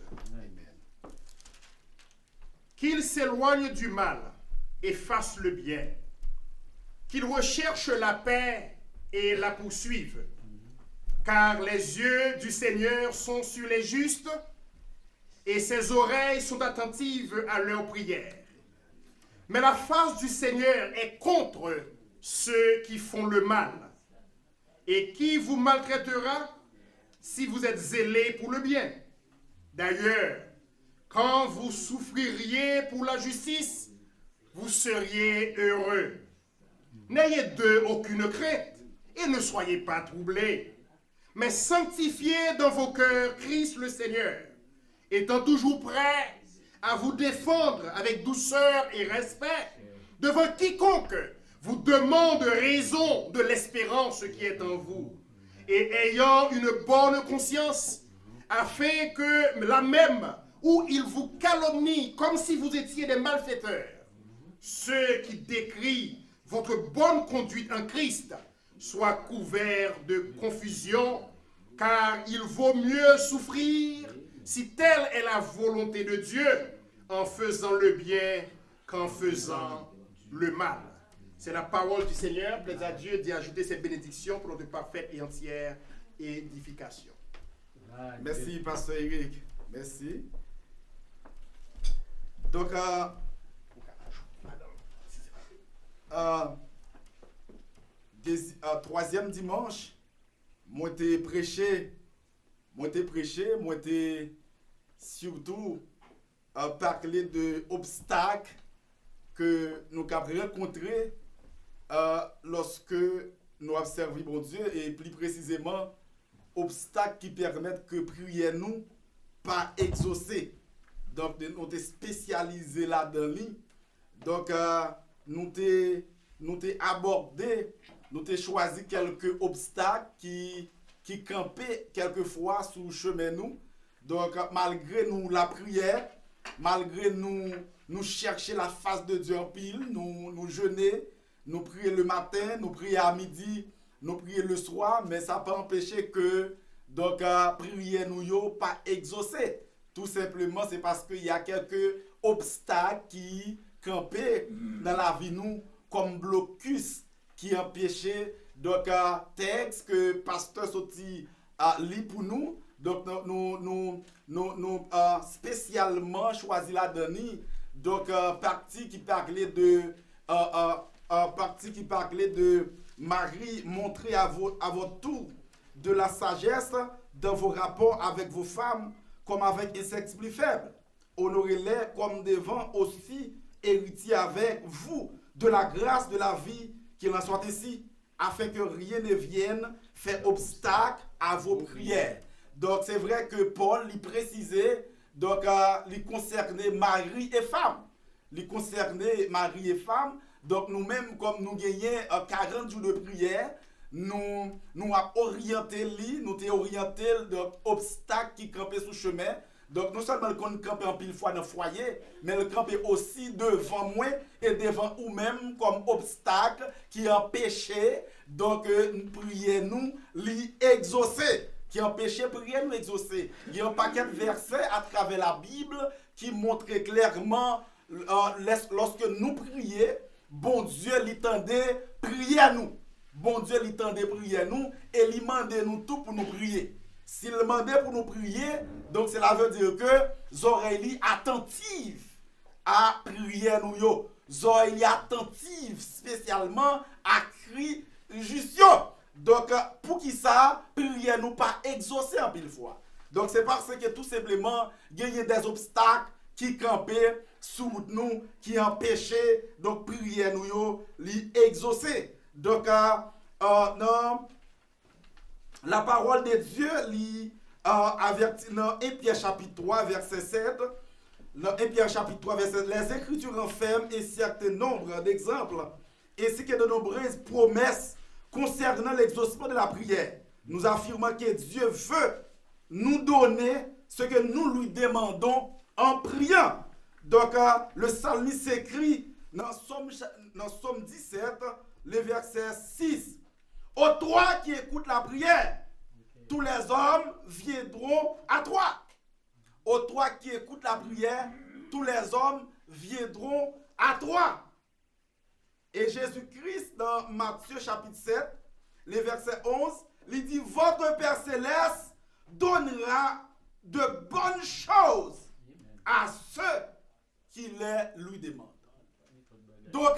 Qu'il s'éloigne du mal et fasse le bien, qu'il recherche la paix et la poursuive, car les yeux du Seigneur sont sur les justes et ses oreilles sont attentives à leurs prières. Mais la face du Seigneur est contre ceux qui font le mal. Et qui vous maltraitera si vous êtes zélés pour le bien? D'ailleurs, quand vous souffririez pour la justice, vous seriez heureux. N'ayez d'eux aucune crainte et ne soyez pas troublés, mais sanctifiez dans vos cœurs Christ le Seigneur, étant toujours prêt à vous défendre avec douceur et respect devant quiconque vous demande raison de l'espérance qui est en vous, et ayant une bonne conscience, afin que la même où ils vous calomnient comme si vous étiez des malfaiteurs. Ceux qui décrient votre bonne conduite en Christ soient couverts de confusion, car il vaut mieux souffrir, si telle est la volonté de Dieu, en faisant le bien qu'en faisant le mal. C'est la parole du Seigneur. Plaise à Dieu d'y ajouter cette bénédiction pour notre parfaite et entière édification. Merci, Pasteur Eric. Merci. Donc, troisième dimanche, moi t'ai prêché, moi t'ai surtout parlé de obstacles que nous avons rencontrés lorsque nous avons servi bon Dieu, et plus précisément obstacles qui permettent que prière nous pas exaucer. Donc nous sommes spécialisés là-dedans. Donc nous avons abordé, nous avons choisi quelques obstacles qui campaient quelquefois sur le chemin nous. Donc malgré nous la prière, malgré nous chercher la face de Dieu en pile, nous jeûner, nous prier le matin, nous prier à midi, nous prier le soir, mais ça peut empêcher que donc prier nous yo pas exaucé. Tout simplement c'est parce qu'il y a quelques obstacles qui campaient dans la vie nous comme blocus qui empêchait donc texte que pasteur Soti lit pour nous. Donc nous spécialement choisi la dernière donc partie qui parlait de Marie, montrer à votre tour de la sagesse dans vos rapports avec vos femmes comme avec un sexe plus faible. Honorez-les comme devant aussi héritiers avec vous de la grâce de la vie qu'il en soit ainsi, afin que rien ne vienne faire obstacle à vos prières. Donc c'est vrai que Paul lui précisait, donc il concernait Marie et femme. Il concernait Marie et femme. Donc nous-mêmes, comme nous gagnons 40 jours de prière, nous avons orienté d'obstacles qui campaient sous le chemin. Donc non seulement le camper en pile fois dans le foyer, mais le camper aussi devant moi et devant vous-même comme obstacle qui empêchait donc prier nous l'exaucer. Qui empêchait prier nous exaucer. Il y a un paquet de versets à travers la Bible qui montrent clairement lorsque nous prions, bon Dieu l'entendait prier à nous. Bon Dieu l'entendait prier à nous et il demandait nous tout pour nous prier. S'il demandait pour nous prier, donc cela veut dire que les oreilles attentives à prier nous yo. Les oreilles attentives spécialement à cri juste. Donc, pour qui ça, prière nous pas exaucer en pile fois. Donc, c'est parce que tout simplement, il y a des obstacles qui campaient sous nous, qui empêchaient, donc, prière nous l'exaucer. Donc, non, la parole de Dieu, avertit dans 1 Pierre chapitre 3, verset 7, dans 1 Pierre chapitre 3, verset 7, les Écritures renferment un certain nombre d'exemples, ainsi que de nombreuses promesses concernant l'exaucement de la prière. Nous affirmons que Dieu veut nous donner ce que nous lui demandons en priant. Donc, le psalmiste s'écrit dans Somme 17, le verset 6. Ô toi qui écoutes la prière, tous les hommes viendront à toi. Ô toi qui écoutes la prière, tous les hommes viendront à toi. Et Jésus-Christ, dans Matthieu chapitre 7, le verset 11, il dit, votre Père Céleste donnera de bonnes choses à ceux qui les lui demandent. Donc,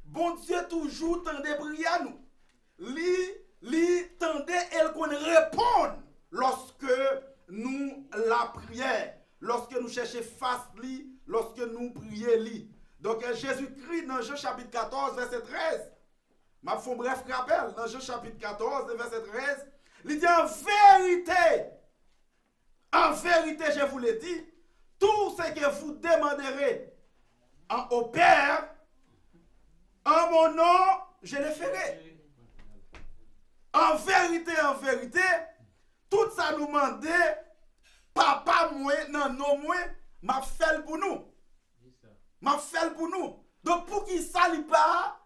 bon Dieu toujours tendait prier à nous. Lui tendait et qu'on réponde lorsque nous la prions, lorsque nous cherchons face lui, lorsque nous prions lui. Donc Jésus-Christ dans Jean chapitre 14, verset 13, je fais un bref rappel, dans Jean chapitre 14, verset 13, il dit en vérité je vous l'ai dit, tout ce que vous demanderez au Père, en mon nom, je le ferai. En vérité, tout ça nous demandait papa moi, non, non, moi, m'a fait pour nous. M'a fait pour nous. Donc, pour qui ça n'est pas,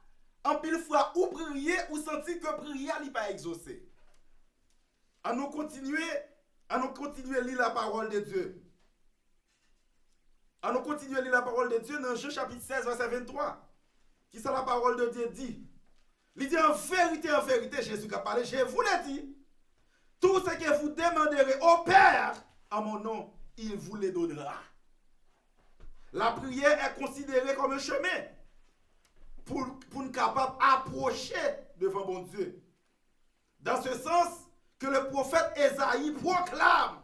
en pile fois, ou prier, ou sentir que prier n'est pas exaucé. À nous continuer à lire la parole de Dieu. À nous continuer à lire la parole de Dieu dans Jean chapitre 16, verset 23. Qui ça la parole de Dieu dit? Il dit en vérité, Jésus a parlé, je vous l'ai dit, tout ce que vous demanderez au Père, en mon nom, il vous les donnera. La prière est considérée comme un chemin pour nous capables d'approcher devant bon Dieu. Dans ce sens que le prophète Ésaïe proclame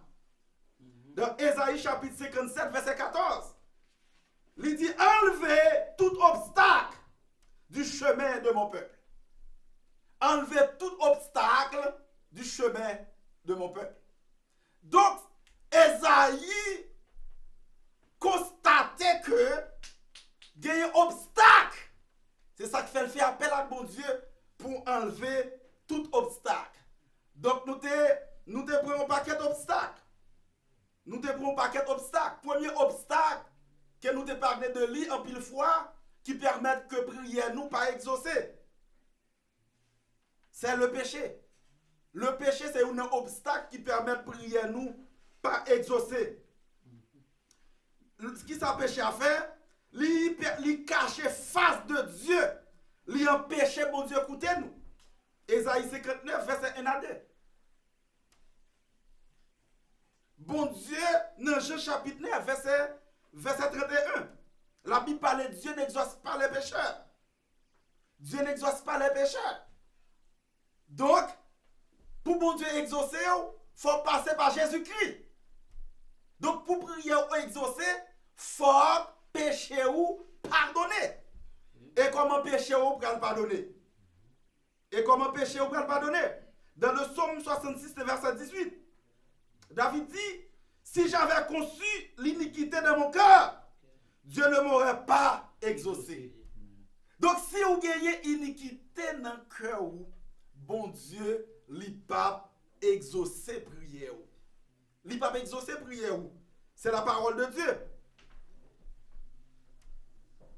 dans Ésaïe chapitre 57 verset 14. Il dit enlevez tout obstacle du chemin de mon peuple. Enlevez tout obstacle du chemin de mon peuple. Donc Ésaïe constatait que il y a un obstacle. C'est ça qui fait faire appel à mon Dieu pour enlever tout obstacle. Donc nous te prenons un paquet d'obstacles. Nous te prenons un paquet d'obstacles. Premier obstacle que nous te parlons de lui en pile fois qui permettent que prière nous pas exaucer. C'est le péché. Le péché c'est un obstacle qui permet de prière nous pas exaucer. Ce qui s'empêche à faire, il cache face de Dieu, il empêche bon Dieu d'écouter nous. Ésaïe 59, verset 1 à 2. Bon Dieu, dans Jean chapitre 9, verset 31, la Bible parle de Dieu n'exauce pas les pécheurs. Dieu n'exauce pas les pécheurs. Donc, pour bon Dieu exaucer, il faut passer par Jésus-Christ. Donc, pour prier ou exaucer, il faut pécher ou pardonner. Et comment pécher ou pardonner? Et comment pécher ou pardonner? Dans le psaume 66, verset 18, David dit, si j'avais conçu l'iniquité de mon cœur, Dieu ne m'aurait pas exaucé. Donc, si vous gagnez iniquité dans le cœur, bon Dieu, il ne pas exaucer prière. Il ne pas exaucer prière. C'est la parole de Dieu.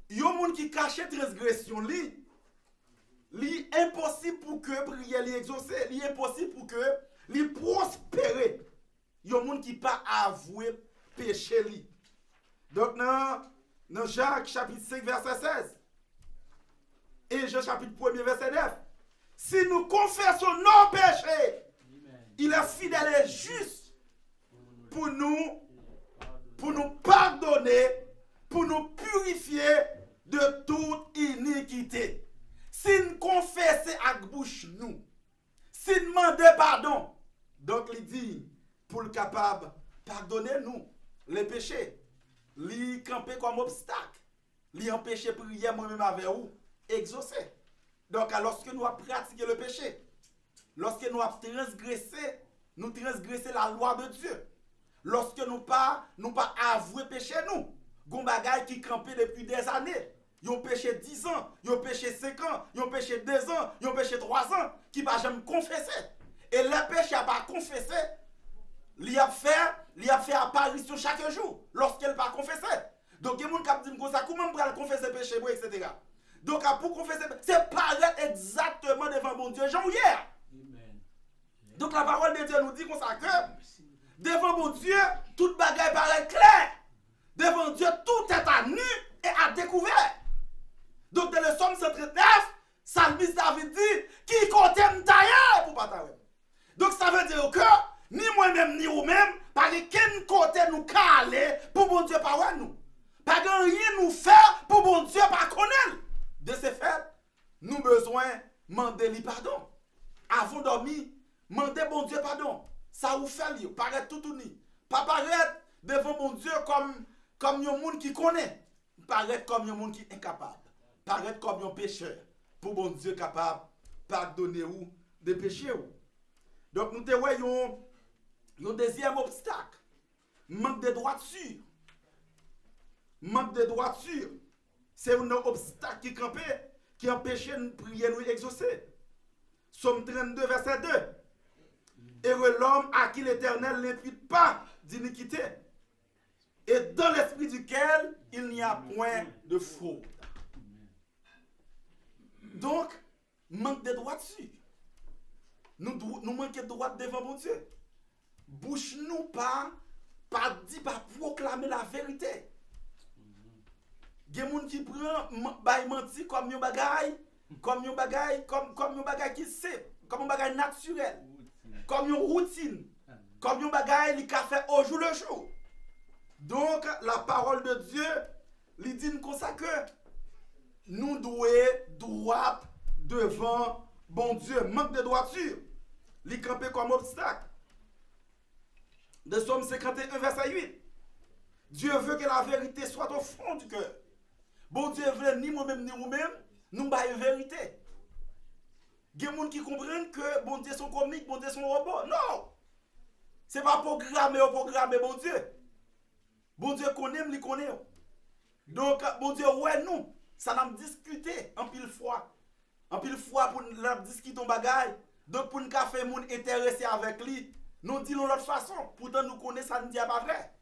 Il y a des gens qui cachent transgression. C'est impossible pour que prière soit exaucée. C'est impossible pour que il prospère. Il y a des gens qui ne pas avouer péché. Donc, dans Jacques chapitre 5, verset 16, et Jean chapitre 1, verset 9, si nous confessons nos péchés, il est fidèle et juste pour nous pardonner, pour nous purifier de toute iniquité. Si nous confessons avec bouche nous, si nous demandons pardon, donc il dit pour le capable pardonner nous les péchés. Li camper comme obstacle, li empêcher prier moi-même avec vous, exaucer. Donc lorsque nous avons pratiqué le péché, lorsque nous avons transgressé la loi de Dieu, lorsque nous pas avoué péché nous, gon bagay qui campé depuis des années, ils ont péché 10 ans, ils ont péché 5 ans, ils ont péché 2 ans, ils ont péché 3 ans, qui va jamais confesser. Et le péché n'a pas confessé. Il a fait apparition chaque jour lorsqu'elle va confesser. Donc, il y a des gens qui disent comment on confesser péché, etc. Donc, pour confesser, c'est paraître exactement devant mon Dieu, Jean hier. Donc, la parole de Dieu nous dit comme ça que devant mon Dieu, toute bagaille paraît claire. Devant Dieu, tout est à nu et à découvert. Donc, dans le psaume 139, Psalmiste David dit qui compte m'tailler pour pas tailler. Donc, ça veut dire que ni moi-même, ni vous-même, pas de quel côté nous caler pour bon Dieu pas nous. Pas de rien nous faire pour bon Dieu pas connaître. De ce fait, nous besoin demander lui pardon. Avant de dormir, demander bon Dieu pardon. Ça vous fait lui, paraître tout ni. Pas paraître devant mon Dieu comme un monde qui connaît. Paraître comme un monde qui est incapable. Paraître comme un pécheur. Pour bon Dieu capable pardonner ou des péchés. Donc nous te voyons le deuxième obstacle, manque de droiture. Manque de droiture, c'est un obstacle qui empêche de prier nous exaucer. Somme 32, verset 2. Heureux l'homme à qui l'Éternel n'impute pas d'iniquité. Et dans l'esprit duquel il n'y a point de fraude. Donc, manque de droiture. Nous manquons de droit devant mon Dieu. Bouche nous pas dit, pas proclamer la vérité. Il y a des gens qui prennent menti comme un bagay, comme un bagay qui c'est, comme un bagay naturel, comme une routine, comme un bagay qui fait au jour le jour. Donc, la parole de Dieu, lui dit comme ça que nous devons droit devant bon Dieu. Manque de droiture, lui camper comme obstacle. De Somme 51, verset 8. Dieu veut que la vérité soit au fond du cœur. Bon Dieu veut ni moi-même ni vous-même, nous bailler vérité. Il y a des gens qui comprennent que bon Dieu sont comiques, bon Dieu sont robots. Non! Ce n'est pas programmer bon Dieu. Bon Dieu connaît, il connaît. Donc, bon Dieu, ouais, nous, ça n'a pas discuté en pile fois. En pile fois pour nous discuter un bagage. Donc, pour nous faire moun intéressé avec lui, nous disons de l'autre façon. Pourtant, nous connaissons ça, nous dit pas vrai.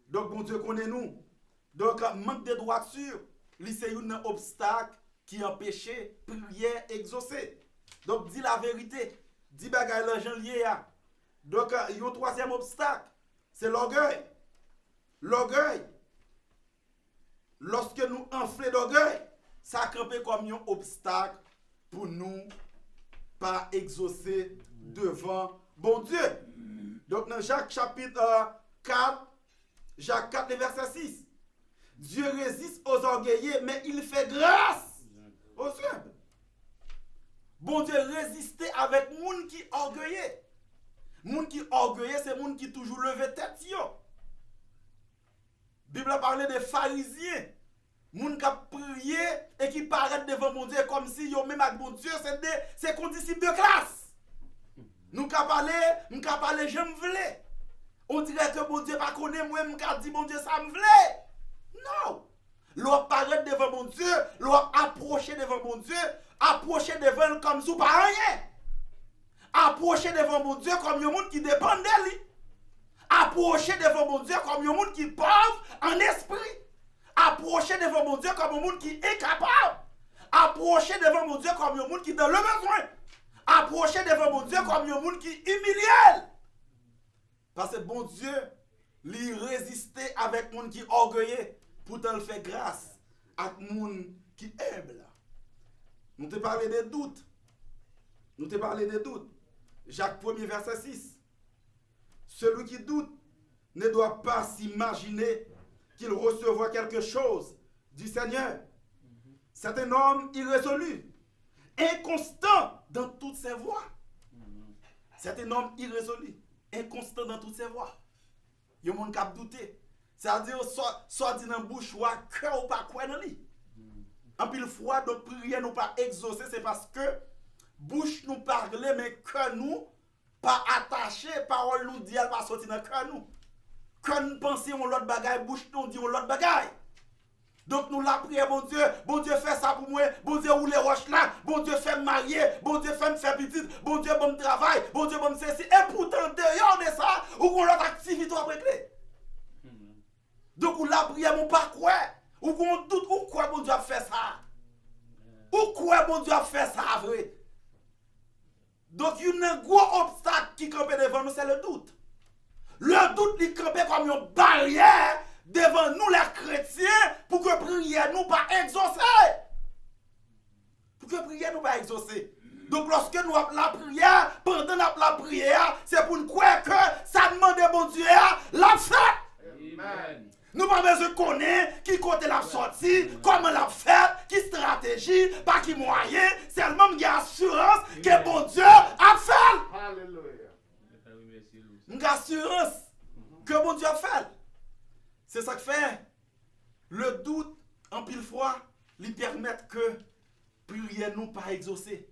Donc, bon Dieu connaît nous. Donc, manque de droiture, c'est un obstacle qui empêche prière exaucée. Donc, dis la vérité. Dis bagay l'argent lié. Donc, il y a un troisième obstacle, c'est l'orgueil. L'orgueil. Lorsque nous enflons d'orgueil, ça campe comme un obstacle pour nous pas exaucer devant bon Dieu. Donc, dans Jacques chapitre 4, Jacques 4, verset 6. Dieu résiste aux orgueilleux, mais il fait grâce aux humbles. Bon Dieu résiste avec moun qui orgueilleux. Moun qui orgueilleux, c'est moun qui toujours levé tête. La Bible a parlé des pharisiens. Moun qui prié et qui paraît devant mon Dieu comme si yo même avec mon Dieu, c'est condisciples de classe. Nous ka parler, je me voulais. On dirait que mon Dieu pas connaît moi, m'ka dit mon Dieu ça me voulait. Non. L'on paraît devant mon Dieu, l'on approcher devant mon Dieu, approcher devant lui comme si pas rien. Approcher devant mon Dieu comme un monde qui dépend de lui. Approcher devant mon Dieu comme un monde qui est pauvre en esprit. Approcher devant mon Dieu comme un monde qui est capable. Approcher devant mon Dieu comme un monde qui est dans le besoin. Approcher devant mon Dieu comme un monde qui est humilié. Parce que bon Dieu, lui résister avec monde qui est orgueilleux, pourtant il fait grâce à monde qui est humble. Nous te parlé des doutes. Jacques 1er verset 6. Celui qui doute ne doit pas s'imaginer qu'il recevra quelque chose du Seigneur. C'est un homme irrésolu, inconstant dans toutes ses voies. C'est un homme irrésolu, inconstant dans toutes ses voies. Il y a des gens qui ont douté. C'est-à-dire, soit dit dans la bouche, ou à cœur ou pas quoi dans lui. En pile fois, donc prière nous pas exaucer, c'est parce que bouche nous parle, mais cœur nous pas attaché, parole nous dit, elle va sortir dans le cœur nous. Quand nous pensons l'autre bagaille, bouche nous dit l'autre bagaille. Donc nous la prière, bon Dieu fait ça pour moi, bon Dieu roule les roches là, bon Dieu fait me marier, bon Dieu fait me faire petite, bon Dieu bon me travail, bon Dieu bon me ceci. Et pourtant, dehors de ça, ou qu'on l'autre activité à régler. Donc, ou la prière, mon pas quoi, ou qu'on doute, ou quoi bon Dieu a fait ça. Ou quoi bon Dieu a fait ça, vrai. Donc, il y a un gros obstacle qui campe devant nous, c'est le doute. Le doute, il campe comme une barrière devant nous, les chrétiens, pour que prière nous pas exaucer. Pour que prière nous pas exaucer. Donc, lorsque nous avons la prière, pendant la prière, c'est pour nous croire que ça demande bon Dieu la fait. Amen. Nous pas besoin de connaître qui côté l'a sorti, comment l'a fait, qui stratégie, pas qui moyen, seulement j'ai assurance que bon Dieu a fait. Alléluia. J'ai assurance que bon Dieu a fait. C'est ça que fait. Le doute, en pile fois, lui permet que prière nous pas exaucer.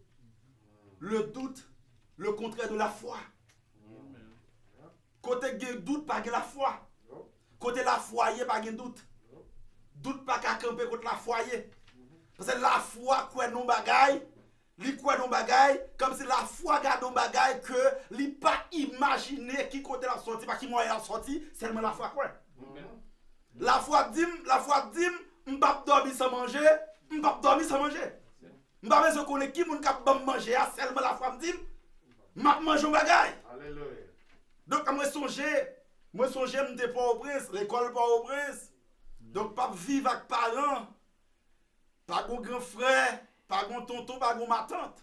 Le doute, le contraire de la foi. Côté doute, pas de la foi. Côté la foi, il n'y a pas de doute. Doute pas qu'à camper contre la foi. Parce que la foi, quoi, nous bagaille, li croit dans bagaille comme si la foi garde dans bagaille que li pas imaginer qui côté la sortie, pas qui moyen la sortie, seulement la foi quoi. La foi dit, m'pas dormir sans manger, m'pas dormir sans manger. M'pas besoin connaître qui moun k'ap bon manger, seulement la foi me dit, m'a manger bagaille. Alléluia. Donc moi songer m'était pas au prince, l'école pas au prince. Donc pas vivre avec parents, pas gon grand frère, pas gon tonton, pas gon ma tante.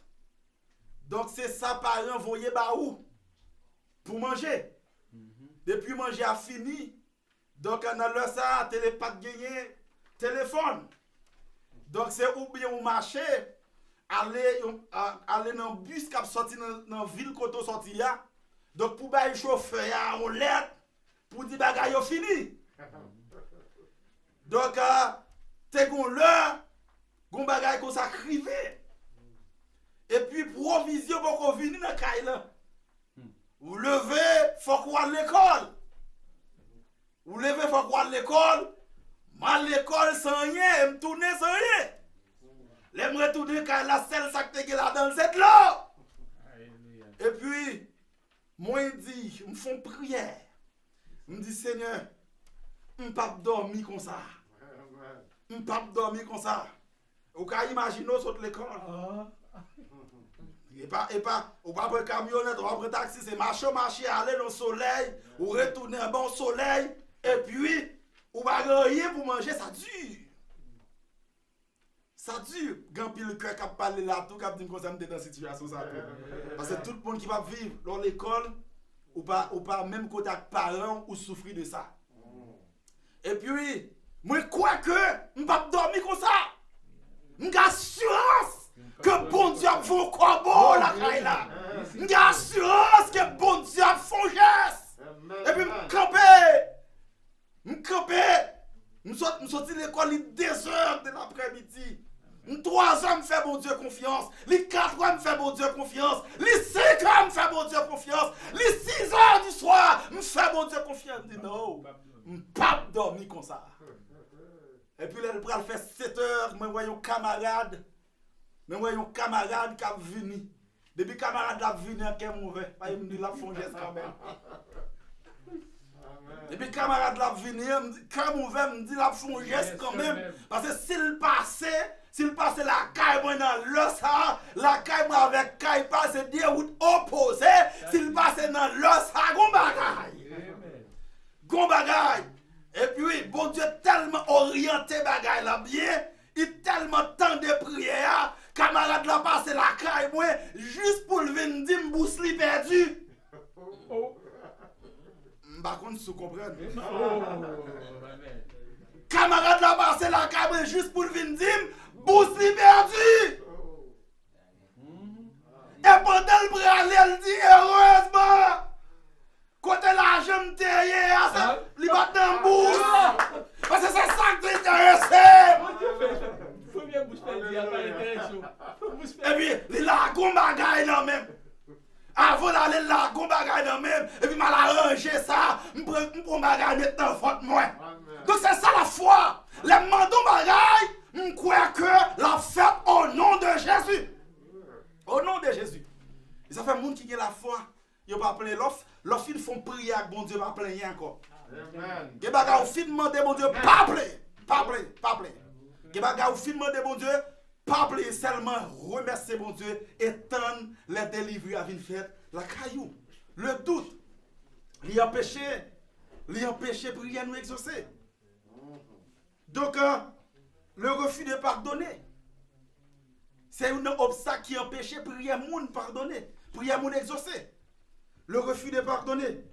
Donc c'est ça parents voyer ba ou pour manger. Depuis manger a fini. Donc dans le ça télé pas gagner téléphone. Donc c'est ou bien ou marcher aller dans bus qui a sorti dans ville côté sorti là. Donc pour bailler chauffeur ya on lettre pour dire bagay yo fini. Donc t'es gon l'heure gon bagay comme ça crivé. Et puis provision pour qu'on venir dans caille là. Ou lever faut qu'on à l'école. Ou lever faut qu'on à l'école. Mal l'école sans rien, me tourner sans rien. Les me retourner caille la selle ça que t'es là dans cette là. Et puis moi dit, me font prière. Me dit Seigneur, me pas dormir comme ça. Me pas dormir comme ça. Ou ka imaginer sur l'école. Et pas, ou pas prendre camionnette, ou pas prendre taxi, c'est marcher, aller dans le soleil, ou retourner un bon soleil, et puis, ou pas rien pour manger, ça dure. Ça dure. Quand le cœur qui a parlé là, tout qui a dit que ça me dans cette situation. Ça. Parce que tout le monde qui va vivre dans l'école, ou pas même côté avec parents, ou souffrir de ça. Et puis, moi, quoi que, je ne vais pas dormir comme ça. J'ai assurance que bon Dieu a fait un corbeau la caille là. J'ai assurance que bon Dieu a fait un geste. Et puis, je sorti de l'école 2 heures de l'après-midi. 3 heures me fait bon Dieu confiance. Les 4 heures me fait bon Dieu confiance. Les 5 heures me fait bon Dieu confiance. Les 6 heures du soir me fait bon Dieu confiance. Je dis non, je ne peux pas dormir comme ça. Et puis, elle pral fait 7 heures, moi voyons camarade. Mais moi un camarade qui a venu. Depuis camarade a venu en quel mauvais. Pas me dit la font geste quand même. Depuis camarade l'a venu, quand mauvais me dit la font geste quand même. Parce que s'il passait la caille moi dans l'os, la caille moi avec caille passe des routes opposées. S'il passait dans l'os, gon bagaille. Gon bagaille. Et puis, bon Dieu tellement orienté bagaille là bien, il tellement temps de prière, camarade là passe la caille moi, juste pour le venir dire bousse li perdu. Par contre, si vous comprenez. Camarade là passe la caille moi, juste pour le venir dire bousse li perdu. Et pendant le bras, elle dit heureusement. Côté l'argent me taillé, il va dans la bouche. Parce que c'est ça qui t'intéresse. Première bouche perdue, il n'y a pas Et puis, il a un bagage dans même. Avant d'aller là, un bagage dans même. Et puis, mal arrangé ça. Je prends un bagage maintenant, faute moi. Donc, c'est ça la foi. Les mandons bagage, je crois que la fête au nom de Jésus. Au nom de Jésus. Et ça fait monde qui a la foi. Ils pas appelé l'offre. L'offre, ils font prier avec bon Dieu, pas plein rien encore. Et baga au fin demander bon Dieu, pas plein. Et baga au fin demander bon Dieu, pas plein, seulement remercier bon Dieu et tendre les délivrer à une fête. La caillou, le doute, l'y empêcher prier nous exaucer. Donc, le refus de pardonner, c'est un obstacle qui empêche prier moun pardonner, prier moun exaucer. Le refus de pardonner.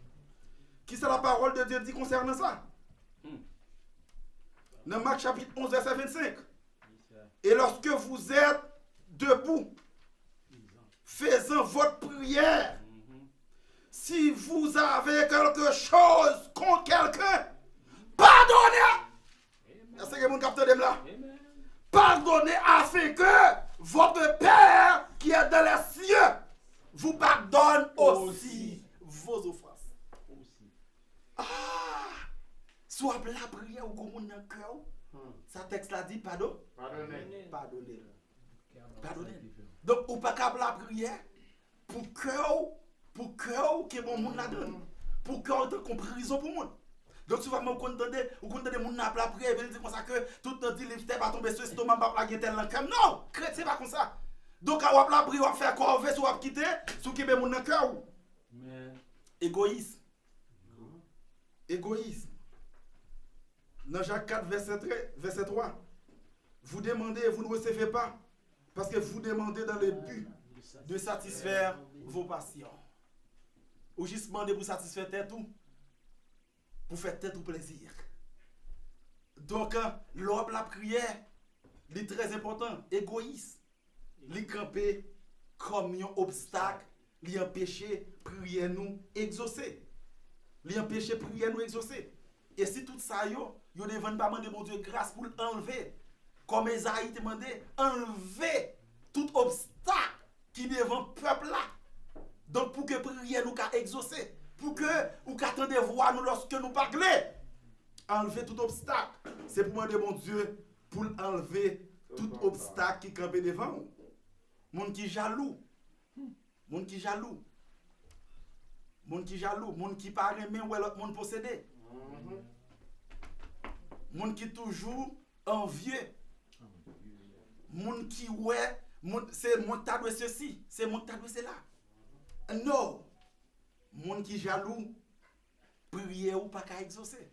Qui c'est la parole de Dieu dit concernant ça? Dans Marc chapitre 11, verset 25. Et lorsque vous êtes debout, faisant votre prière, si vous avez quelque chose contre quelqu'un, pardonnez. Est-ce que vous captez là? Pardonnez afin que votre Père qui est dans les cieux vous pardonne aussi vos offenses. Ah! Soit la prière ou comme dans le cœur, ça texte là dit pardon. Pardonnez. Pardonnez. Donc, ou pas capable la prière pour que bon monde la donne. Pour que on ait prison pour monde. Donc, souvent, vous entendez moun n'a pas la prière, il dit comme ça que tout le temps dit le va tomber sur l'estomac, pas plaguer tel l'encre. Non, c'est pas comme ça. Donc, à la prière, on va faire corvée, on va quitter, sous qui est moun dans cœur. Égoïsme. Égoïsme. Dans Jacques 4, verset 3. Vous demandez et vous ne recevez pas. Parce que vous demandez dans le but de satisfaire vos passions. Ou juste demander pour satisfaire tête tout. Pour faire tête ou plaisir. Donc, l'homme la prière, c'est très important. Égoïste. Il camper comme un obstacle, il empêcher prier nous exaucer. Il empêcher prier nous exaucer. Et si tout ça, yo ne devons pas demander mon Dieu grâce pour l'enlever. Comme Esaïe demandait, enlever tout obstacle qui devant le peuple là. Donc pour que prier nous qu'à exaucer, pour que ou qu'attendez voir nous lorsque nous parlons, enlever tout obstacle. C'est pour demander mon Dieu pour enlever tout obstacle qui campe devant nous. Monde qui jaloux, monde qui jaloux, monde qui jaloux, monde qui pas aimer ou l'autre monde possédé, monde qui toujours envieux. Moun qui ouais, c'est mon tas de ceci, c'est mon tas de cela. Non. Moun qui jaloux, prier ou pas qu'à exaucer.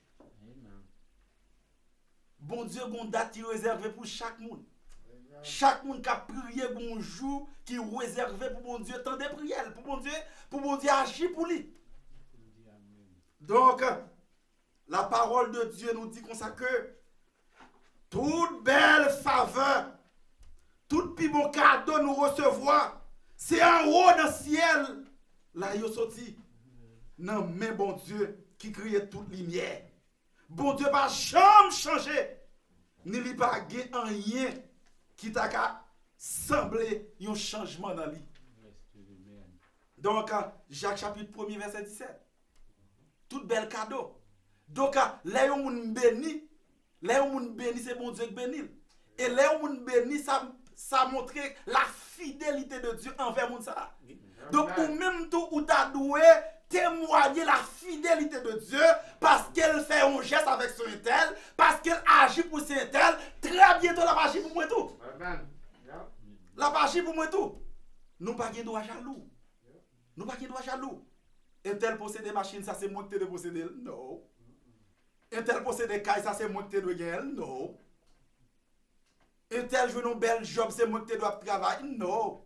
Bon Dieu, bon date qui réservé pour chaque monde. Chaque monde qui a prié bon jour qui réservé pour bon Dieu, tant de prières pour bon Dieu agir pour lui. Donc, la parole de Dieu nous dit comme ça que toute belle faveur, tout plus bon cadeau nous recevoir, c'est en haut dans le ciel. Là, il sorti. Non, mais bon Dieu qui crée toute lumière. Bon Dieu va jamais changer. Ni li pas rien qui t'a qu'à sembler un changement dans lui. Donc, Jacques chapitre 1er, verset 17. Tout bel cadeau. Donc, là, on moun béni. Là, on moun béni, c'est bon Dieu qui bénit. Et là, on moun béni, ça montre la fidélité de Dieu envers moun ça. Donc, ou même tout, ou t'as doué témoigner la fidélité de Dieu parce qu'elle fait un geste avec son tel, parce qu'elle agit pour son tel. Très bientôt, la va agir pour moi tout. La va agir pour moi tout. Nous pas de droit jaloux. Nous pas de droit jaloux. Un tel possède des machines, ça c'est moi qui te de posséder. Non. Un tel possède des cailles, ça c'est moi qui te de gagner. Non. Un tel joue un bel job, c'est moi qui te dois travailler. Non.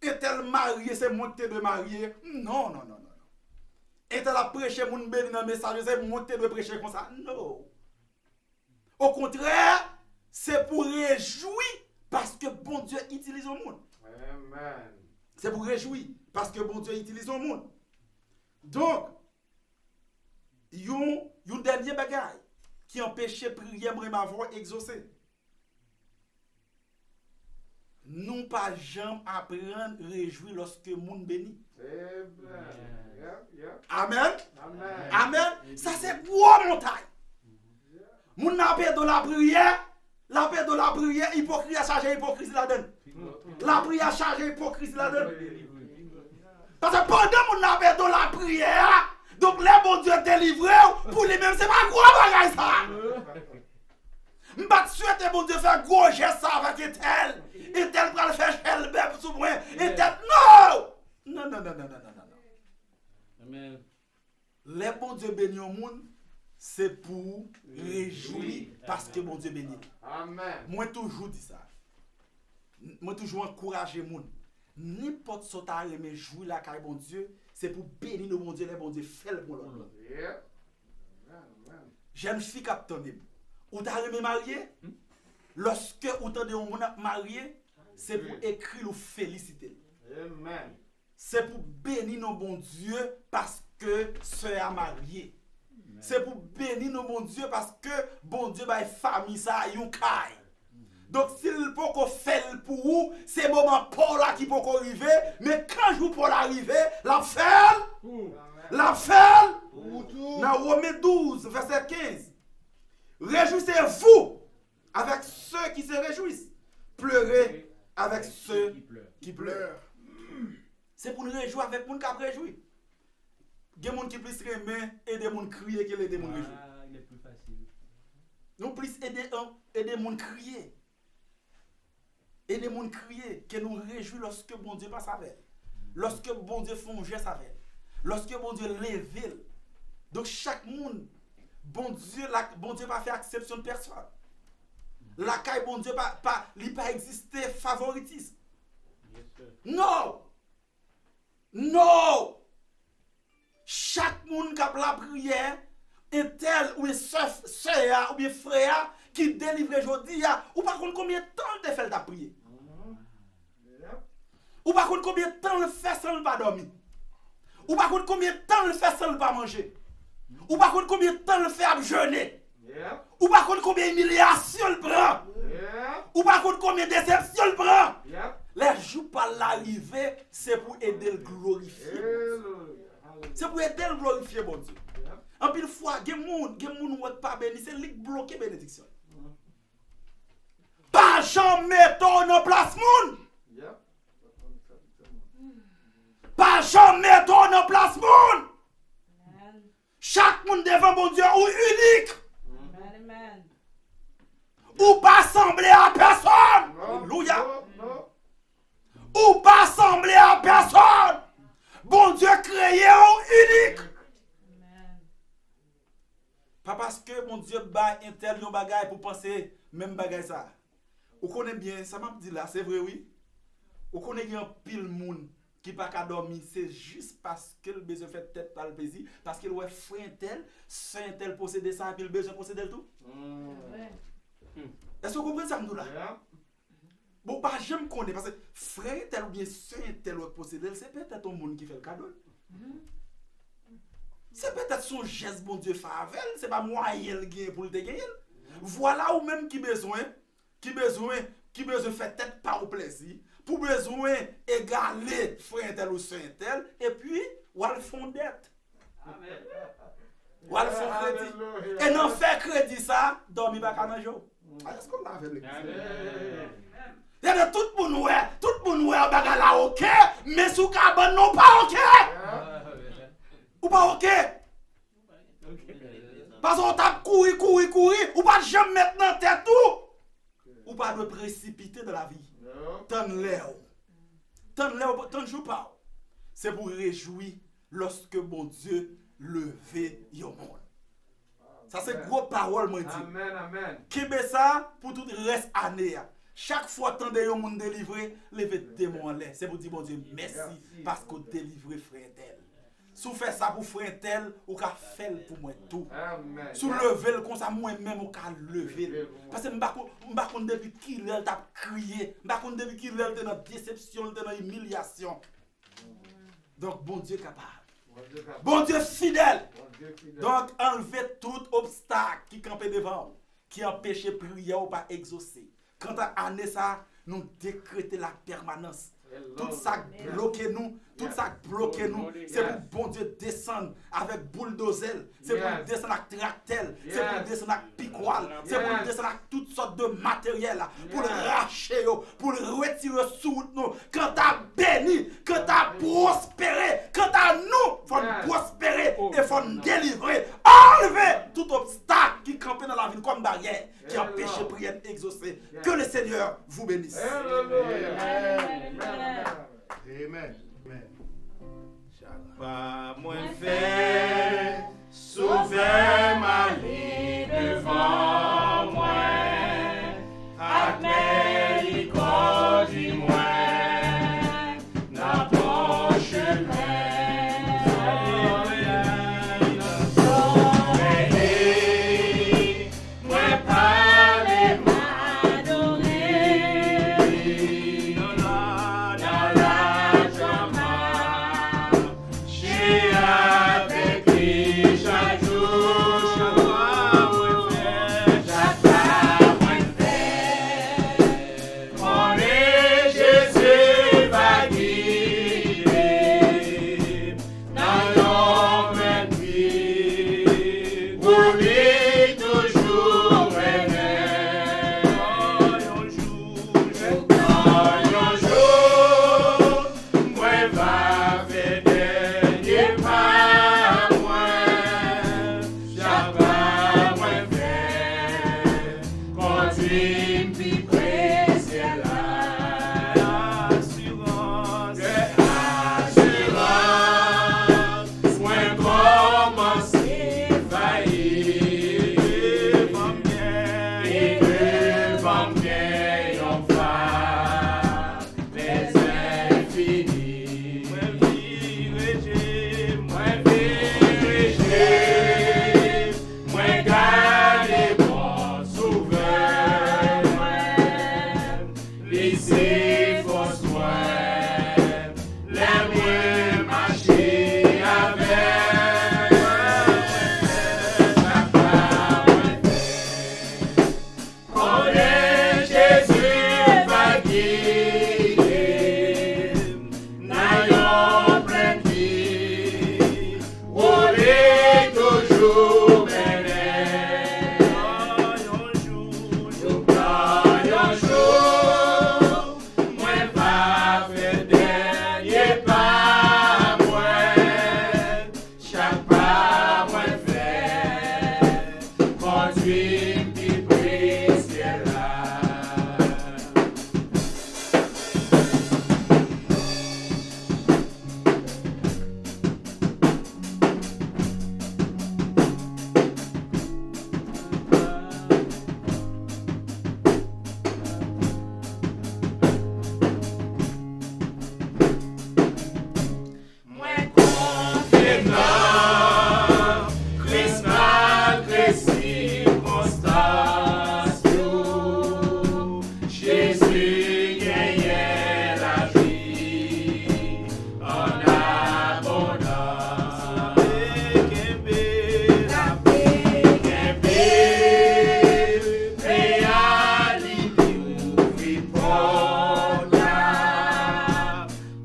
Un tel marié, c'est moi qui te dois marier. Non, non, non, non. Un tel a prêché mon béni dans le message, c'est moi qui te dois prêcher comme ça. Non. Au contraire, c'est pour réjouir parce que bon Dieu utilise le monde. Amen. C'est pour réjouir parce que bon Dieu utilise le monde. Donc, yon dernier bagage qui empêche prière m'avoir exaucé. Nous pas jamais apprendre réjouir lorsque monde béni. Amen. Amen. Amen. Ça c'est gros montagne. Moun n'a pas de la prière, hypocrisie a chargé hypocrisie la donne. La prière a chargé hypocrisie la donne. Parce que pendant moun n'a pas de la prière, donc les bon Dieu délivré pour lui-même, c'est pas gros bagage ça. M'pas souhaiter bon Dieu faire gros geste ça avec un tel pour le faire chel bébé sous moi, et tel non. Non non non non non non non. Amen. Les bon Dieu bénit au monde, c'est pour réjouir parce que bon Dieu bénit. Amen. Moi toujours dis ça. Moi toujours encourager les gens. N'importe ce que tu aimes jouer la carrière bon Dieu, c'est pour bénir le bon Dieu, les bon Dieu fait le pour l'autre. Yeah. Amen. Jeune fille qui attendait. Ou tu as aimé marier? Lorsque ou tu as marié, c'est pour écrire ou féliciter. Amen. C'est pour bénir nos bon Dieu parce que sœur a marié. C'est pour bénir nos bon Dieu parce que bon Dieu va famille ça yon kay. Donc s'il peut qu'on fait pour vous, c'est moment Paul là qui peut arriver, mais quand je pour l'arriver, la fait dans Romains 12 verset 15. Réjouissez-vous avec ceux qui se réjouissent. Pleurez avec ceux qui pleurent. C'est pour nous réjouir avec les gens qui ont réjoui. Il y a des gens qui plus remet et des gens qui crient que les gens réjouir. Il est plus facile. Nous plus aider des gens crier. Et des gens crier que nous réjouissons lorsque bon Dieu passe avec. Lorsque bon Dieu fait un geste avec. Lorsque bon Dieu lève. Donc chaque monde, bon Dieu pas fait exception de personne. La caille bon Dieu pas exister favoritisme. Non! Non! Chaque monde qui a la prière, un tel ou un soeur ou bien frère qui délivre aujourd'hui, ou par contre combien de temps il fait ta prière? Ou par contre combien de temps il fait sans ne pas dormir? Ou par contre combien de temps il fait sans ne pas manger? Ou par contre combien de temps il fait à jeûner? Ou par contre combien d'humiliation il prend? Ou par contre combien de déception il prend? Les jours par l'arrivée, c'est pour aider le glorifier. C'est pour aider le glorifier, mon Dieu. En pile fois, il y a des gens qui ne sont pas bénis, c'est lui qui bloque la bénédiction. Pas jamais ton en place, moun. Pas jamais ton en place, moun. Chaque monde devant mon Dieu ou unique. Ou pas sembler à personne. Alléluia. Ou pas sembler à personne. Bon Dieu créé ou unique. Pas parce que mon Dieu bat un tel bagay pour penser même bagay ça. Vous connaissez bien, ça m'a dit là, c'est vrai oui. Vous connaissez un pile monde qui pas qu'à dormir, c'est juste parce que le besoin fait tête par le plaisir, parce qu'il ouais frère un tel posséder ça, puis le besoin posséder le tout. Est-ce que vous comprenez ça, nous là? Bon, pas j'aime connaître, parce que frère tel ou bien soeur tel ou posséder, c'est peut-être un monde qui fait le cadeau. C'est peut-être son geste, bon Dieu, favel, c'est pas moyen le gain pour le gagner. Voilà ou même qui besoin faire tête par au plaisir, pour besoin égaler frère tel ou soeur tel, et puis, ou al fond dette. Ou al fond crédit. Et non fait crédit ça, dormi pas qu'à jour. Est-ce qu'on l'a avec l'église? Il y a tout le monde bagarre là, ok, mais sous cabane non pas ok. Ou pas ok. Parce qu'on tape courir, ou pas jamais mettre dans tête tout. Ou pas de précipiter de la vie. Tant joue pas. C'est pour réjouir lorsque bon Dieu lever yon monde. Ça c'est gros parole moi dit. Amen, amen. Kebe ça pour tout reste année. Chaque fois que tu as un monde délivré, levez démon en l'air. C'est pour dire bon Dieu merci parce que vous délivrez frère tel. Si vous faites ça pour frère tel, vous pouvez faire pour moi tout. Amen. Si vous levez le comme ça, moi-même, vous pouvez lever. Parce que je ne sais pas depuis qui il a crié. Je ne sais pas depuis qui il a dans la déception, dans l'humiliation. Donc bon Dieu capable. Bon Dieu fidèle. Donc enlevez tout obstacle qui campait devant vous, qui empêche prière ou pas exaucer. Quand à année ça, nous décrétons la permanence. Tout ça bloque nous, c'est pour bon Dieu descendre avec bulldozer, c'est pour descendre avec tractel, c'est pour descendre avec piquoile, c'est pour descendre avec toutes sortes de matériel pour le racher, pour le retirer sous nous. Quand tu as béni, quand tu as prospéré, quand tu as nous, il faut prospérer et il faut délivrer, enlever tout obstacle qui campe dans la vie comme barrière, qui empêche prière exaucer. Que le Seigneur vous bénisse. Amen. Pas moins fait, sauver ma vie devant moi, avec du moins, n'approche chaque jour, chaque fois. c'est force moi, les moins marcher avec. Connais Jésus va guider, n'ayons plein de vie, rouler toujours mener. Un jour, moi va faire dernier pas, moi, chaque pas moi fait, conduit qui brise là. Christ malgré circonstances, Jésus gagnait la vie en abondance. La réalité ouvrit porte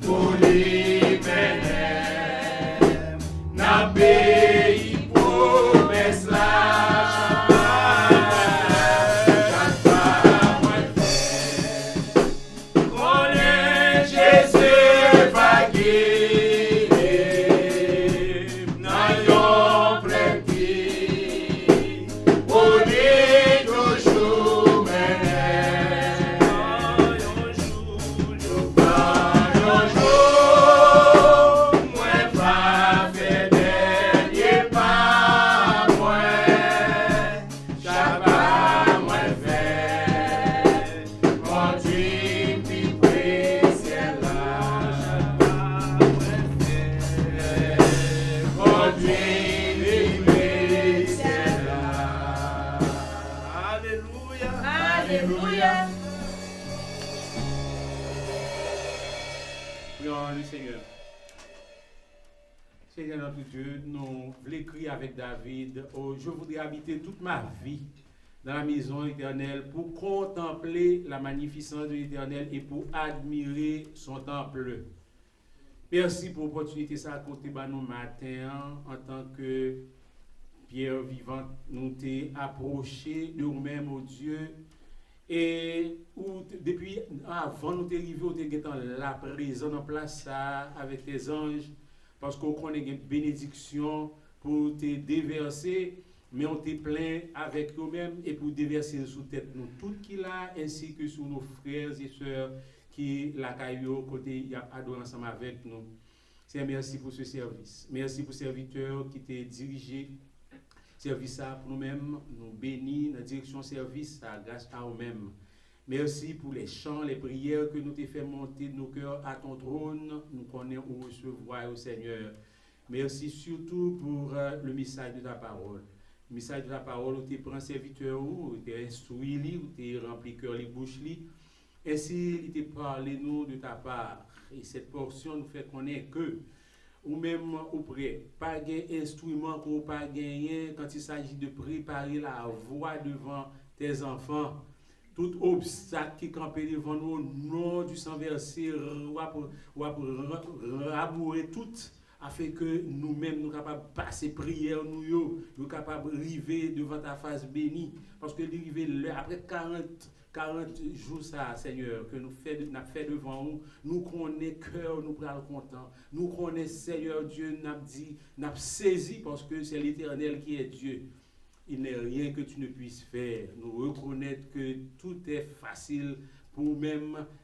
pour les mener. N'abbaye promesse la chaque pas moins fait. Connais Jésus va guider, n'ayons plein de vie, rouler toujours mener. Un jour, moi va faire dernier pas, moi, chaque pas moi fait, conduit puis ciel là, chaque pas moi fait, conduit puis ciel là. Alléluia. Alléluia. Prions le Seigneur. Seigneur notre Dieu, nous voulons crier avec David, oh, je voudrais habiter toute ma vie dans la maison éternelle pour contempler la magnificence de l'Éternel et pour admirer son temple. Merci pour l'opportunité ça à côté de nous matin en tant que pierre vivante, nous t'es approché de nous-mêmes, oh Dieu. Et depuis avant nous t'arriver, nous t'es la présence en place ça avec tes anges, parce qu'on connaît une bénédiction pour te déverser, mais on t'est plein avec nous-mêmes et pour déverser sous tête nous tout qui là, ainsi que sur nos frères et sœurs qui la caillou côté adorent ensemble avec nous. C'est merci pour ce service. Merci pour ce serviteur qui t'a dirigé. Service ça pour nous-mêmes, nous bénis dans la direction service ça grâce à nous-mêmes. Merci pour les chants, les prières que nous t'ai fait monter de nos cœurs à ton trône. Nous connaissons où recevoir au Seigneur. Merci surtout pour le message de ta parole. Le message de ta parole où tu prends serviteur, où tu instruis, où tu remplis cœur les bouches. Ainsi, il t'a parlé nous de ta part. Et cette portion nous fait connaître que ou même auprès, pas d'instrument qu'on pas gagner quand il s'agit de préparer la voie devant tes enfants. Tout obstacle qui campe devant nous, au nom du sang versé, ou rabourer tout, afin que nous-mêmes nous capables de passer prière, nous capables de arriver devant ta face bénie. Parce que d'arriver après 40 jours, ça, Seigneur, que nous avons fait devant nous, nous connaissons cœur, nous prenons content. Nous connaissons, Seigneur Dieu, nous avons dit, nous avons saisi parce que c'est l'Éternel qui est Dieu. Il n'est rien que tu ne puisses faire. Nous reconnaître que tout est facile pour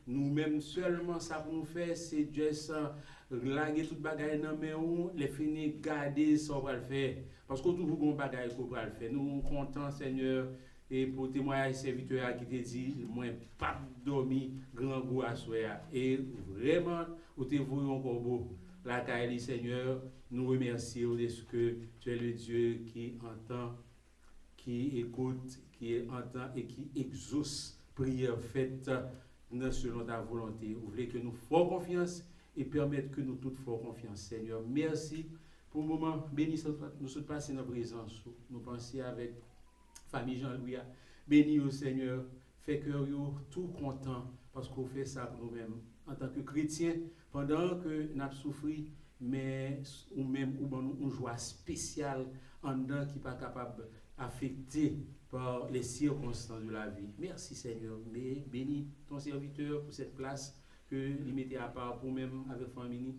nous-mêmes seulement ça pour nous faire, c'est juste laguer toute bagaille dans mais on les finir garder ça on va le faire parce que tout bon bagaille qu'on va le faire. Nous contents Seigneur et pour témoigner serviteur qui te dit moi pas dormi grand goût à soir et vraiment au te voyons encore beau la caille Seigneur nous remercions de ce que tu es le Dieu qui entend, qui écoute, qui entend et qui exauce prière faite selon ta volonté. Vous voulez que nous fassions confiance et permettre que nous toutes fassions confiance. Seigneur, merci pour le moment. Bénis nous sommes passés dans la présence. Nous pensons avec famille Jean-Louis. Bénis au Seigneur. Fait que nous tout content parce qu'on fait ça pour nous-mêmes. En tant que chrétiens, pendant que nous avons souffert, mais ou même une joie spéciale en dedans qui n'est pas capable d'affecter par les circonstances de la vie. Merci Seigneur. Mais bénis ton serviteur pour cette place que il mettait à part pour même avec famille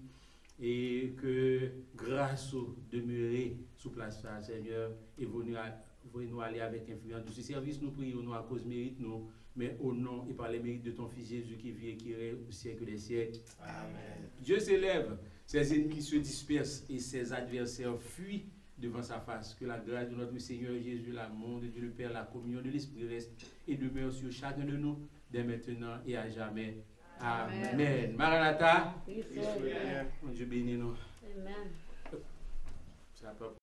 et que grâce au demeurer sous place ça Seigneur et nous aller avec influence de ce service. Nous prions nous à cause mérite nous, mais au nom et par les mérites de ton Fils Jésus qui vit et qui règne au siècle des siècles. Amen. Dieu s'élève, ses ennemis se dispersent et ses adversaires fuient devant sa face. Que la grâce de notre Seigneur Jésus, l'amour de Dieu le Père, la communion de l'Esprit reste et demeure sur chacun de nous, dès maintenant et à jamais. Amen. Amen. Maranatha. Dieu bénit nous. Amen.